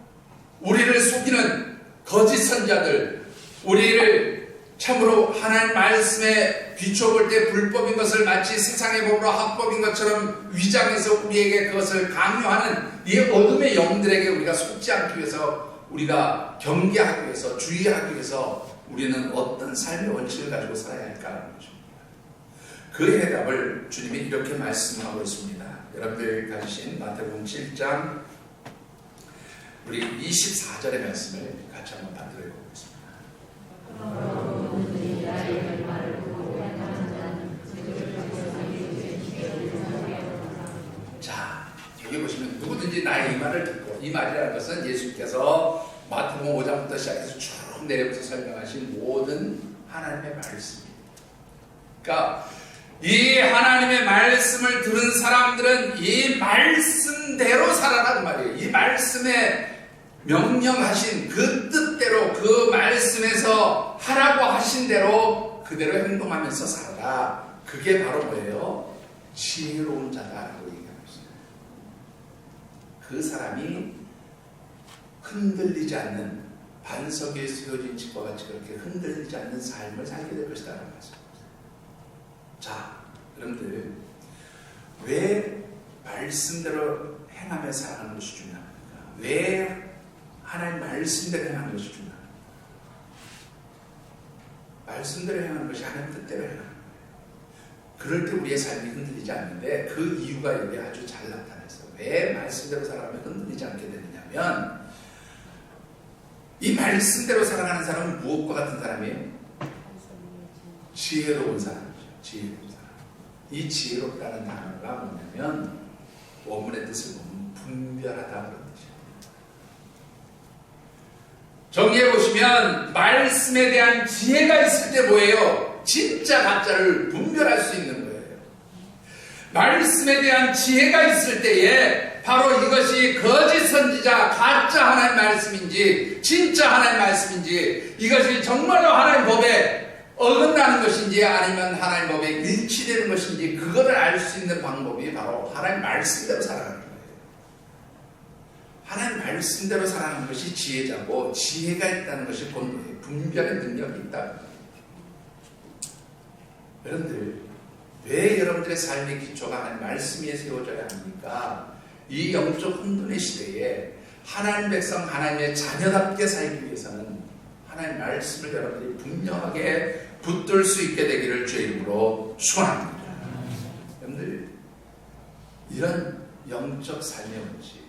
우리를 속이는 거짓 선자들, 우리를 참으로 하나님 말씀에 비춰볼 때 불법인 것을 마치 세상의 법으로 합법인 것처럼 위장해서 우리에게 그것을 강요하는 이 어둠의 영들에게 우리가 속지 않기 위해서, 우리가 경계하기 위해서, 주의하기 위해서 우리는 어떤 삶의 원칙을 가지고 살아야 할까 하는 것입니다. 그 해답을 주님이 이렇게 말씀하고 있습니다. 여러분들 가지신 마태복음 7장 우리 24절의 말씀을 같이 한번 받들어 보겠습니다. 자, 여기 보시면 누구든지 나의 이 말을 듣고, 이 말이라는 것은 예수께서 마태복음 5장부터 시작해서 쭉 내려서 설명하신 모든 하나님의 말씀입니다. 그러니까 이 하나님의 말씀을 들은 사람들은 이 말씀대로 살아라 그 말이에요. 이 말씀에 명령하신 그 뜻대로, 그 말씀에서 하라고 하신 대로 그대로 행동하면서 살아라. 그게 바로 뭐예요? 지혜로운 자다라고 얘기하고 있어요. 그 사람이 흔들리지 않는, 반석에 세워진 집과 같이 그렇게 흔들리지 않는 삶을 살게 될 것이다 라는 말씀입니다. 자, 여러분들, 왜 말씀대로 행하며 살아가는 것이 중요합니까? 왜 하나님 말씀대로 행하는 것이 중요합니까? 말씀대로 행하는 것이 하나님 뜻대로 행하는 거예요. 그럴 때 우리의 삶이 흔들리지 않는데, 그 이유가 여기 아주 잘 나타났어요. 왜 말씀대로 살아가면 흔들리지 않게 되느냐면, 이 말씀대로 살아가는 사람은 무엇과 같은 사람이에요? 지혜로운 사람이죠. 지혜로운 사람. 이 지혜롭다는 단어가 뭐냐면, 원문의 뜻을 보면 분별하다 그런 뜻이에요. 정리해 보시면 말씀에 대한 지혜가 있을 때 뭐예요? 진짜 가짜를 분별할 수 있는 거예요. 말씀에 대한 지혜가 있을 때에 바로 이것이 거짓 선지자, 가짜 하나님 말씀인지 진짜 하나님 말씀인지, 이것이 정말로 하나님 법에 어긋나는 것인지 아니면 하나님 법에 일치되는 것인지, 그거를 알 수 있는 방법이 바로 하나님 말씀대로 살아가는 거예요. 하나님 말씀대로 살아가는 것이 지혜자고, 지혜가 있다는 것이 본거예요. 분별의 능력이 있다. 여러분들, 왜 여러분들의 삶의 기초가 하나님 말씀 위에 세워져야 합니까? 이 영적 혼돈의 시대에 하나님 백성, 하나님의 자녀답게 살기 위해서는 하나님 말씀을 여러분들이 분명하게 붙들 수 있게 되기를 주의 이름으로 축원합니다. 여러분들, 이런 영적 삶의 원칙,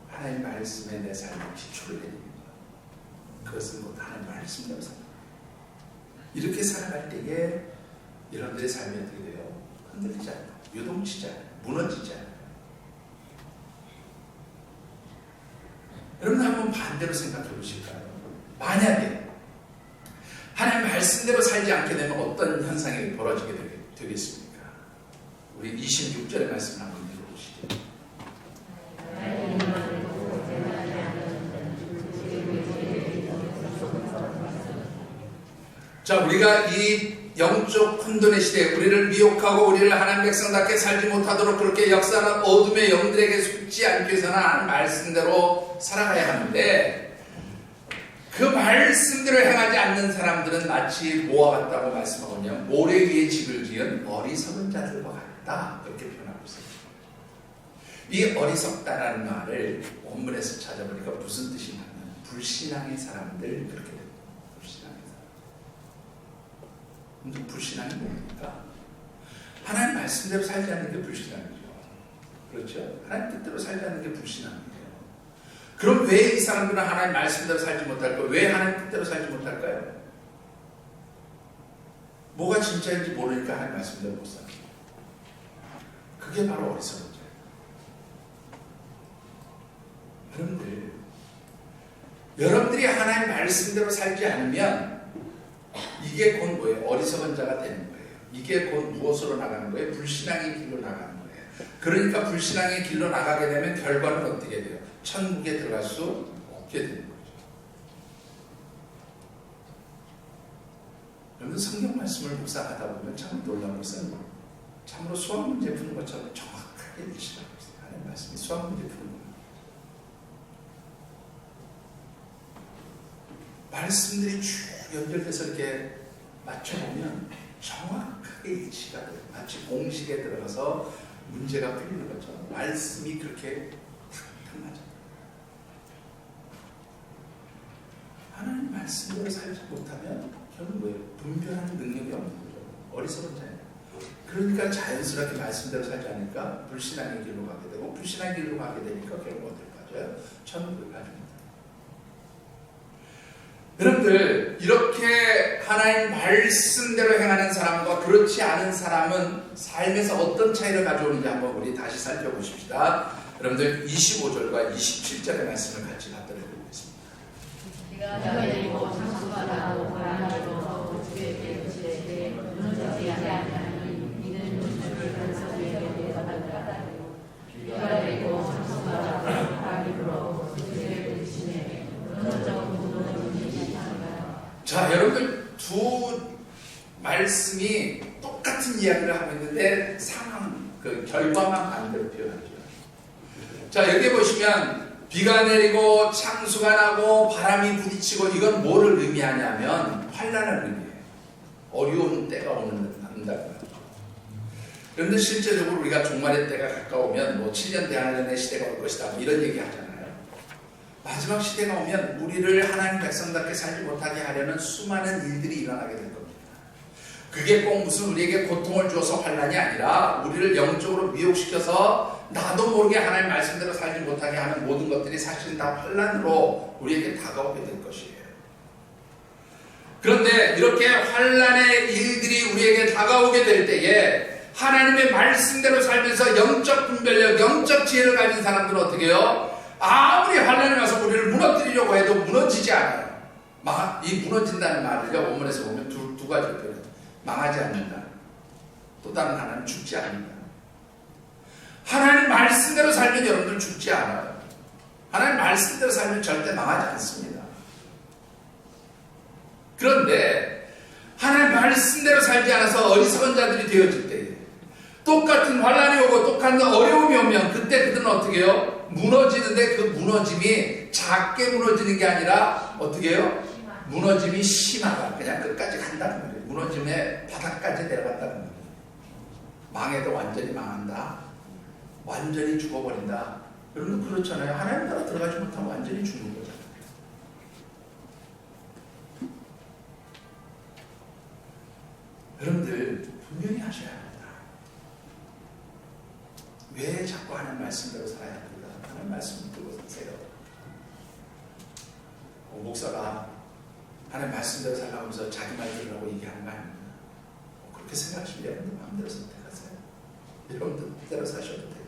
하나님 말씀에 내 삶의 기초를 내립니다. 그것은 곧 하나님 말씀대로 살아갑니다. 이렇게 살아갈 때에 여러분들의 삶이 어떻게 돼요? 흔들리지 않아요. 요동치지 않아요. 무너지지 않아요. 여러분 한번 반대로 생각해 보실까요? 만약에 하나님 말씀대로 살지 않게 되면 어떤 현상이 벌어지게 되겠습니까? 우리 26절의 말씀을 한번 읽어보시죠. 자, 우리가 이 영적 혼돈의 시대에 우리를 미혹하고 우리를 하나님 백성답게 살지 못하도록 그렇게 역사하는 어둠의 영들에게 속지 않기 위해서는 하나님 말씀대로 살아가야 하는데, 그 말씀대로 행하지 않는 사람들은 마치 뭐와 같다고 말씀하거든요. 모래 위에 집을 지은 어리석은 자들과 같다, 그렇게 표현하고 있습니다. 이 어리석다라는 말을 원문에서 찾아보니까 무슨 뜻이냐면 불신앙의 사람들, 그렇게 됩니다. 불신앙의 사람. 근데 불신앙이 뭡니까? 하나님 말씀대로 살지 않는 게 불신앙이죠. 그렇죠? 하나님 뜻대로 살지 않는 게 불신앙이에요. 그럼 왜 이 사람들은 하나님 말씀대로 살지 못할까요? 왜 하나님 뜻대로 살지 못할까요? 뭐가 진짜인지 모르니까 하나님 말씀대로 못 살아요. 그게 바로 어리석은 자예요. 여러분들이 하나님 말씀대로 살지 않으면 이게 곧 뭐예요? 어리석은 자가 되는 거예요. 이게 곧 무엇으로 나가는 거예요? 불신앙의 길로 나가는 거예요. 그러니까 불신앙의 길로 나가게 되면 결과는 어떻게 돼요? 천국에 들어갈 수 없게 되는 거죠. 여러분 성경 말씀을 묵상하다 보면 참 놀라운 것은 참으로 수학 문제 푸는 것처럼 정확하게 일치하고 있어요. 하나님 말씀이 수학 문제 푸는 거예요. 말씀들이 쭉 연결돼서 이렇게 맞춰보면 정확하게 일치가 돼요. 마치 공식에 들어가서 문제가 풀리는 것처럼 말씀이 그렇게 탁탁 맞아요. 하나님 말씀대로 살지 못하면 결국 뭐예요? 분별하는 능력이 없는 거죠. 어리석은 자예요. 그러니까 자연스럽게 말씀대로 살지 않으니까 불신앙의 길로 가게 되고 불신앙의 길로 가게 되니까 결국 어디로 가죠? 천국을 가줍니다. 여러분들 이렇게 하나님 말씀대로 행하는 사람과 그렇지 않은 사람은 삶에서 어떤 차이를 가져오는지 한번 우리 다시 살펴보십시다. 여러분들 25절과 27절의 말씀을 같이 갖도록 해보겠습니다. 네가 내리고 상수하라고 바라나로 주의 계시되 무너지지 아니하니 이는 주를 간섭에게 받았다고 네가 내리고 상수하라고 바라나로 주의 계시되 무너져 자, 여러분들 두 말씀이 똑같은 이야기를 하고 있는데 상황, 그 결과만 반대로 표현하죠. 자, 여기 보시면 비가 내리고 창수가 나고 바람이 부딪히고 이건 뭐를 의미하냐면 환난을 의미해요. 어려운 때가 온다는 거죠. 그런데 실제적으로 우리가 종말의 때가 가까우면 뭐 7년 대환란의 시대가 올 것이다 뭐 이런 얘기 하잖아요. 마지막 시대가 오면 우리를 하나님 백성답게 살지 못하게 하려는 수많은 일들이 일어나게 될 겁니다. 그게 꼭 무슨 우리에게 고통을 주어서 환난이 아니라 우리를 영적으로 미혹시켜서 나도 모르게 하나님 말씀대로 살지 못하게 하는 모든 것들이 사실은 다 환난으로 우리에게 다가오게 될 것이에요. 그런데 이렇게 환난의 일들이 우리에게 다가오게 될 때에 하나님의 말씀대로 살면서 영적 분별력, 영적 지혜를 가진 사람들은 어떻게 해요? 아무리 환난이 와서 우리를 무너뜨리려고 해도 무너지지 않아요. 이 무너진다는 말을요, 원문에서 보면 두 가지 표현해요. 망하지 않는다. 또 다른 하나는 죽지 않는다. 하나님 말씀대로 살면 여러분들 죽지 않아요. 하나님 말씀대로 살면 절대 망하지 않습니다. 그런데 하나님 말씀대로 살지 않아서 어리석은 자들이 되어질 때에 똑같은 환난이 오고 똑같은 어려움이 오면 그때 그들은 어떻게 해요? 무너지는데 그 무너짐이 작게 무너지는 게 아니라 어떻게 해요? 무너짐이 심하다. 그냥 끝까지 간다는 거예요. 무너짐의 바닥까지 내려간다는 거예요. 망해도 완전히 망한다. 완전히 죽어버린다. 여러분 그렇잖아요. 하나님 나라 들어가지 못하면 완전히 죽는 거잖아요. 여러분들 분명히 하셔야 합니다. 왜 자꾸 하나님 말씀대로 살아야 합니까? 하나님 말씀을 듣고 사세요. 목사가 하나님 말씀대로 살아가면서 자기 말 들으라고 얘기하는 거 아닙니다. 그렇게 생각하시면 여러분들 마음대로 선택하세요. 여러분들 뜻대로 사셔도 돼요.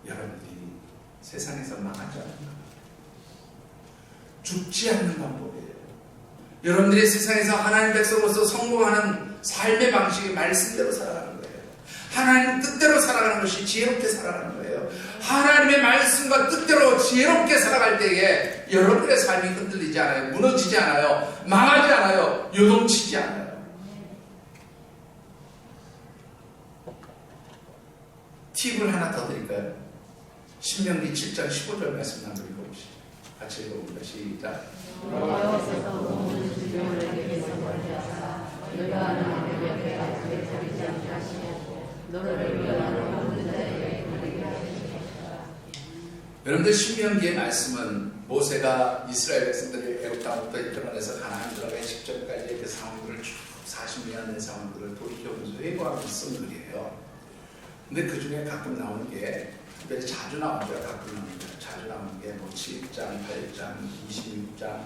여러분들이 세상에서 망하지 않는 것, 죽지 않는 방법이에요. 여러분들이 세상에서 하나님 백성으로서 성공하는 삶의 방식이 말씀대로 살아가는 거예요. 하나님 뜻대로 살아가는 것이 지혜롭게 살아가는 거예요. 하나님의 말씀과 뜻대로 지혜롭게 살아갈 때에 여러분들의 삶이 흔들리지 않아요. 무너지지 않아요. 망하지 않아요. 요동치지 않아요. 팁을 하나 더 드릴까요? 신명기 7장 15절 말씀 한번 읽어보시죠. 같이 읽어봅니다. 시작. 여호와께서 모든 주병들에게서 멀리하사 너희가 하나님의 옆에 가까이 서리지 않게 하시고 너를 위하여 모든 자에게 버리게 하시니라. 여러분들 신명기의 말씀은 모세가 이스라엘 백성들을 애굽 땅부터 이끌어내서 가나안 들어가기 직전까지의 그 상황들을 쭉 40년의 상황들을 돌이켜보면서 회고하면서 쓴 글이에요. 근데 그 중에 가끔 나오는 게 특별히 자주 나옵니다. 가끔 나옵니다. 자주 나오는 게 뭐 7장, 8장, 26장,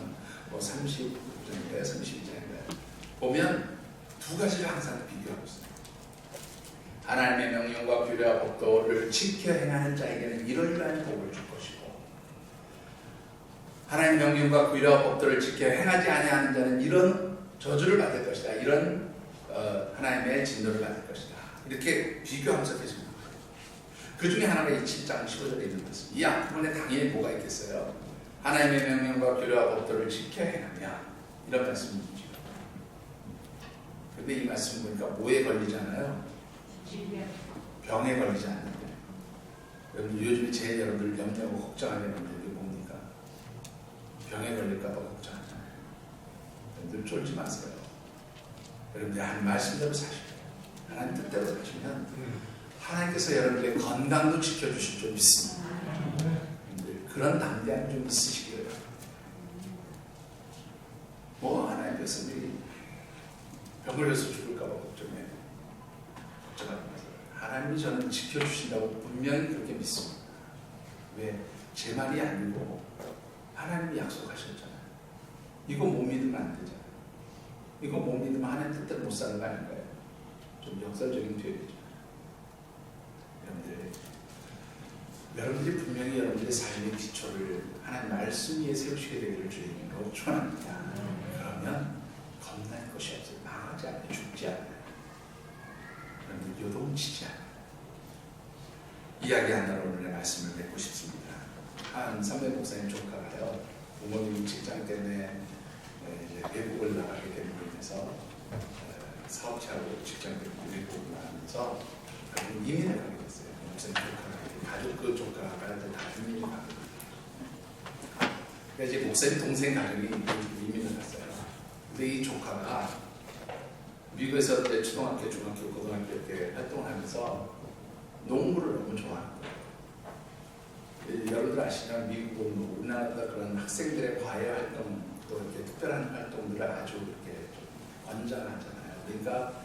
뭐 30장인가요? 32장인가요? 보면 두 가지를 항상 비교하고 있어요. 하나님의 명령과 규례와 법도를 지켜 행하는 자에게는 이러이러한 복을 줄 것이고, 하나님의 명령과 규례와 법도를 지켜 행하지 아니하는 자는 이런 저주를 받을 것이다. 이런 하나님의 진노를 받을 것이다. 이렇게 비교하면서 계속 그 중에 하나가 이 7장 15절에 있는 말씀. 이 앞부분에 당연히 뭐가 있겠어요? 하나님의 명령과 규례와 법도를 지켜 행하며, 이런 말씀이죠. 근데 이 말씀 보니까 뭐에 걸리잖아요? 병에 걸리지 않는데. 여러분 요즘에 제일 여러분들 염려하고 걱정하는 분들이 뭡니까? 병에 걸릴까 봐 걱정하잖아요. 여러분들 쫄지 마세요. 여러분들 하나님 말씀대로 사시고 하나님 뜻대로 사시면 하나님께서 여러분들의 건강도 지켜주실 줄 믿습니다. 그런 담대함이 좀 있으시기를 바랍니다. 뭐 하나님께서 병 걸려서 죽을까 봐 걱정하는 거예요. 하나님이 저는 지켜주신다고 분명히 그렇게 믿습니다. 왜? 제 말이 아니고 하나님이 약속하셨잖아요. 이거 못 믿으면 안 되잖아요. 이거 못 믿으면 하나님 뜻대로 못 사는 거 아닌가요? 좀 역설적인 표현이죠. 여러분들이 분명히 여러분들의 삶의 기초를 하나님 말씀 위에 세우시게 되기를 주님으로 축원합니다. 그러면 겁날 것이 없어요. 망하지 않아요. 죽지 않아요. 여러분들 요동치지 않아요. 이야기하느라 오늘의 말씀을 맺고 싶습니다. 한 선배 목사님 조카가요, 부모님 직장 때문에 이제 외국을 나가게 된 걸로 인해서 사업체하고 직장 때문에 외국을 나가면서 이민을 가게 됐어요. 목사님 조카가 가족 그 조카가 다 이민을 가게 됐어요. 그래서 이제 목사님 동생 가족이 이민을 갔어요. 근데 이 조카가 미국에서 초등학교, 중학교, 고등학교 이렇게 활동을 하면서 농구를 너무 좋아하는 거예요. 여러분들 아시면 미국은 우리나라보다 그런 학생들의 과외 활동, 또 이렇게 특별한 활동들을 아주 이렇게 좀 권장하잖아요. 그러니까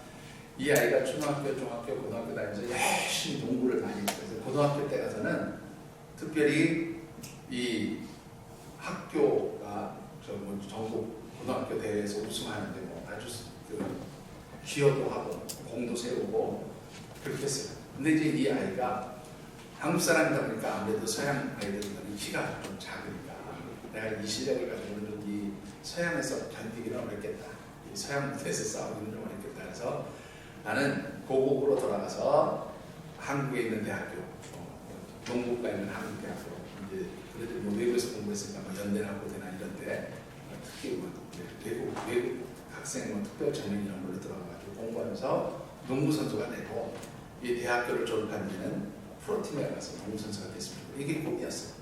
이 아이가 초등학교, 중학교, 고등학교 다니면서 열심히 농구를 많이 했어요. 고등학교 때 가서는 특별히 이 학교가 전국 고등학교 대회에서 우승하는데 뭐 아주 기여도 하고 공도 세우고 그렇게 했어요. 근데 이제 이 아이가 한국 사람이다 보니까 아무래도 서양 아이들보다는 키가 좀 작으니까 내가 이 실력을 가지고는 이 서양에서 견디기는 어렵겠다. 이 서양 무대에서 싸우기는 좀 어렵겠다. 그래서 나는 고국으로 돌아가서 한국에 있는 대학교, 동국가 있는 한국 대학교, 이제 그래도 뭐 외국에서 공부했으니까 뭐 연대나 고대나 이런데 특히 뭐 외국 학생 뭐 특별 전형 이런 걸로 들어가가지고 공부하면서 농구 선수가 되고 이 대학교를 졸업한 뒤는 프로팀에 가서 농구 선수가 됐습니다. 이게 꿈이었어요.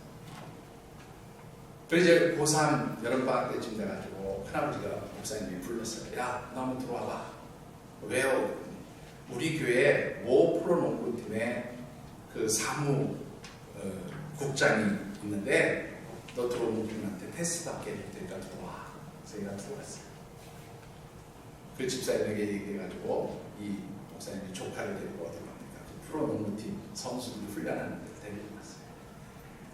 그래서 이제 고3 여름방학 때쯤 돼가지고 큰아버지가 목사님이 불렀어요. 야, 너 한번 들어와봐. 왜요? 우리 교회 모 프로농구팀에 그 사무 국장이 있는데 너 들어오는 분한테 테스트 받게 해줄 테니까 들어와. 그래서 얘가 들어왔어요. 그 집사님에게 얘기해가지고 이 목사님이 조카를 데리고 어디 갑니까? 그 프로농구팀 선수들이 훈련하는 데 데리고 갔어요.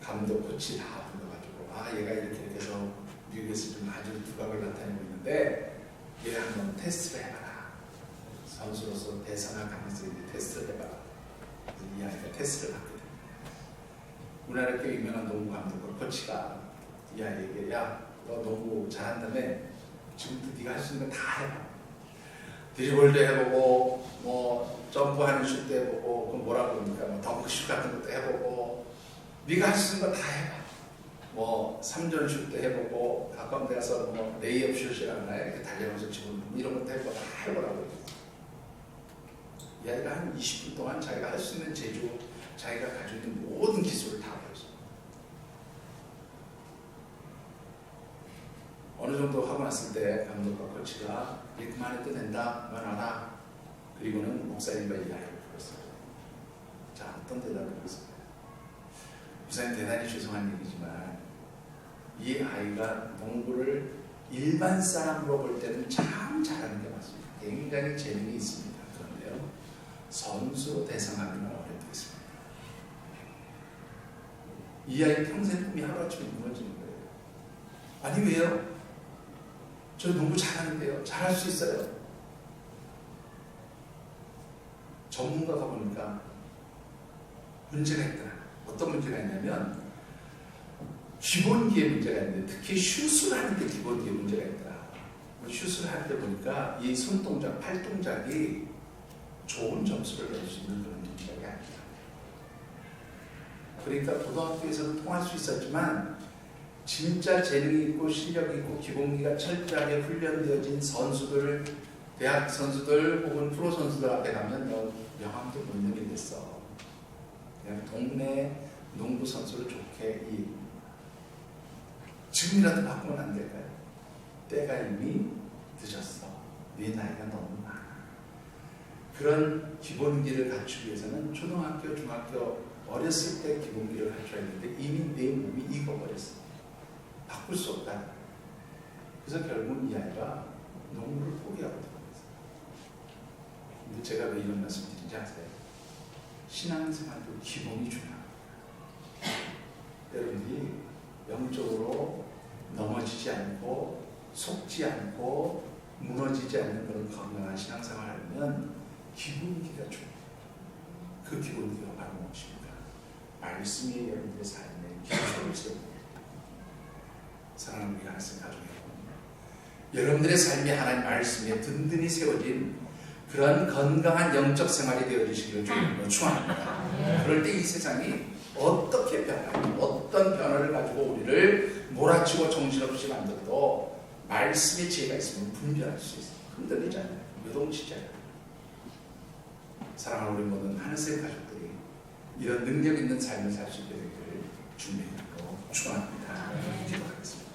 감독, 코치 다 불러가지고 아 얘가 이렇게 해서 미국에서 좀 아주 두각을 나타내고 있는데 얘 한번 테스트를 해봐라. 선수로서 대선할 가능성이 있는데 테스트를 해봐라. 그래서 이 아이가 테스트를 받게 됩니다. 우리나라 꽤 유명한 농구 감독과 코치가 이 아이에게 야, 너 농구 잘한다며 지금부터 네가 할 수 있는 거 다 해봐. 드리블도 해보고 뭐 점프하는 슛도 해보고 그럼 뭐라고 그럽니까? 뭐 덩크슛 같은 것도 해보고 네가 할 수 있는 거 다 해봐. 뭐 3전 슛도 해보고 가까운 데 가서 뭐 레이업 슛이라고 하나요? 이렇게 달려가면서 지금 이런 것도 해보고 다 해보라고. 이 아이가 한 20분 동안 자기가 할 수 있는 제주, 자기가 가지고 있는 모든 기술을 다 배웠어요. 어느 정도 하고 났을 때 감독과 코치가 이제 그만해도 된다, 그만하라. 그리고는 목사님과 이 아이를 불렀어요. 자, 어떤 대답을 했어요? 목사님 대단히 죄송한 얘기지만 이 아이가 농구를 일반 사람으로 볼 때는 참 잘하는 게 맞습니다. 굉장히 재능이 있습니다. 그런데요, 선수로 대상하기는 어렵겠습니다. 이 아이 평생 꿈이 하루아침에 무너지는 거예요. 아니 왜요? 저 농구 잘하는데요. 잘할 수 있어요. 전문가가 보니까 문제가 있더라. 어떤 문제가 있냐면 기본기에 문제가 있는데 특히 슛을 하는데 기본기에 문제가 있더라. 슛을 할 때 보니까 이 손동작, 팔동작이 좋은 점수를 낼 수 있는 그런 동작이 아니다. 그러니까 고등학교에서는 통할 수 있었지만 진짜 재능이 있고 실력이 있고 기본기가 철저하게 훈련되어진 선수들, 대학 선수들 혹은 프로 선수들 앞에 가면 너 명함도 못 내겠어. 그냥 동네 농구 선수를 좋게 지금이라도 바꾸면 안 될까요? 때가 이미 늦었어. 네 나이가 너무 많아. 그런 기본기를 갖추기 위해서는 초등학교, 중학교 어렸을 때 기본기를 갖춰야 되는데 이미 내 몸이 익어버렸어. 바꿀 수 없다. 그래서 결국 이 아이가 농구를 포기하고 들어갔어요. 근데 제가 왜 이런 말씀 드리는지 아세요? 신앙생활도 기본이 중요합니다. 여러분이 영적으로 넘어지지 않고 속지 않고 무너지지 않는 그런 건강한 신앙생활을 하면 기본기가 중요해요. 그 기본기가 바로 무엇입니까? 말씀이 여러분들의 삶에 기초를 세웁니다. 사랑하는 우리 하나님 가족 여러분, 여러분들의 삶이 하나님 말씀에 든든히 세워진 그런 건강한 영적 생활이 되어주시기를 주님으로 축원합니다. 그럴 때 이 세상이 어떻게 변하고 어떤 변화를 가지고 우리를 몰아치고 정신없이 만들어도 말씀의 지혜가 있으면 분별할 수 있어요. 흔들리지 않아요. 요동치지 않아요. 사랑하는 우리 모든 하늘색 가족들이 이런 능력 있는 삶을 살 수 있게 되기를 주님으로 축원합니다. 기도하겠습니다.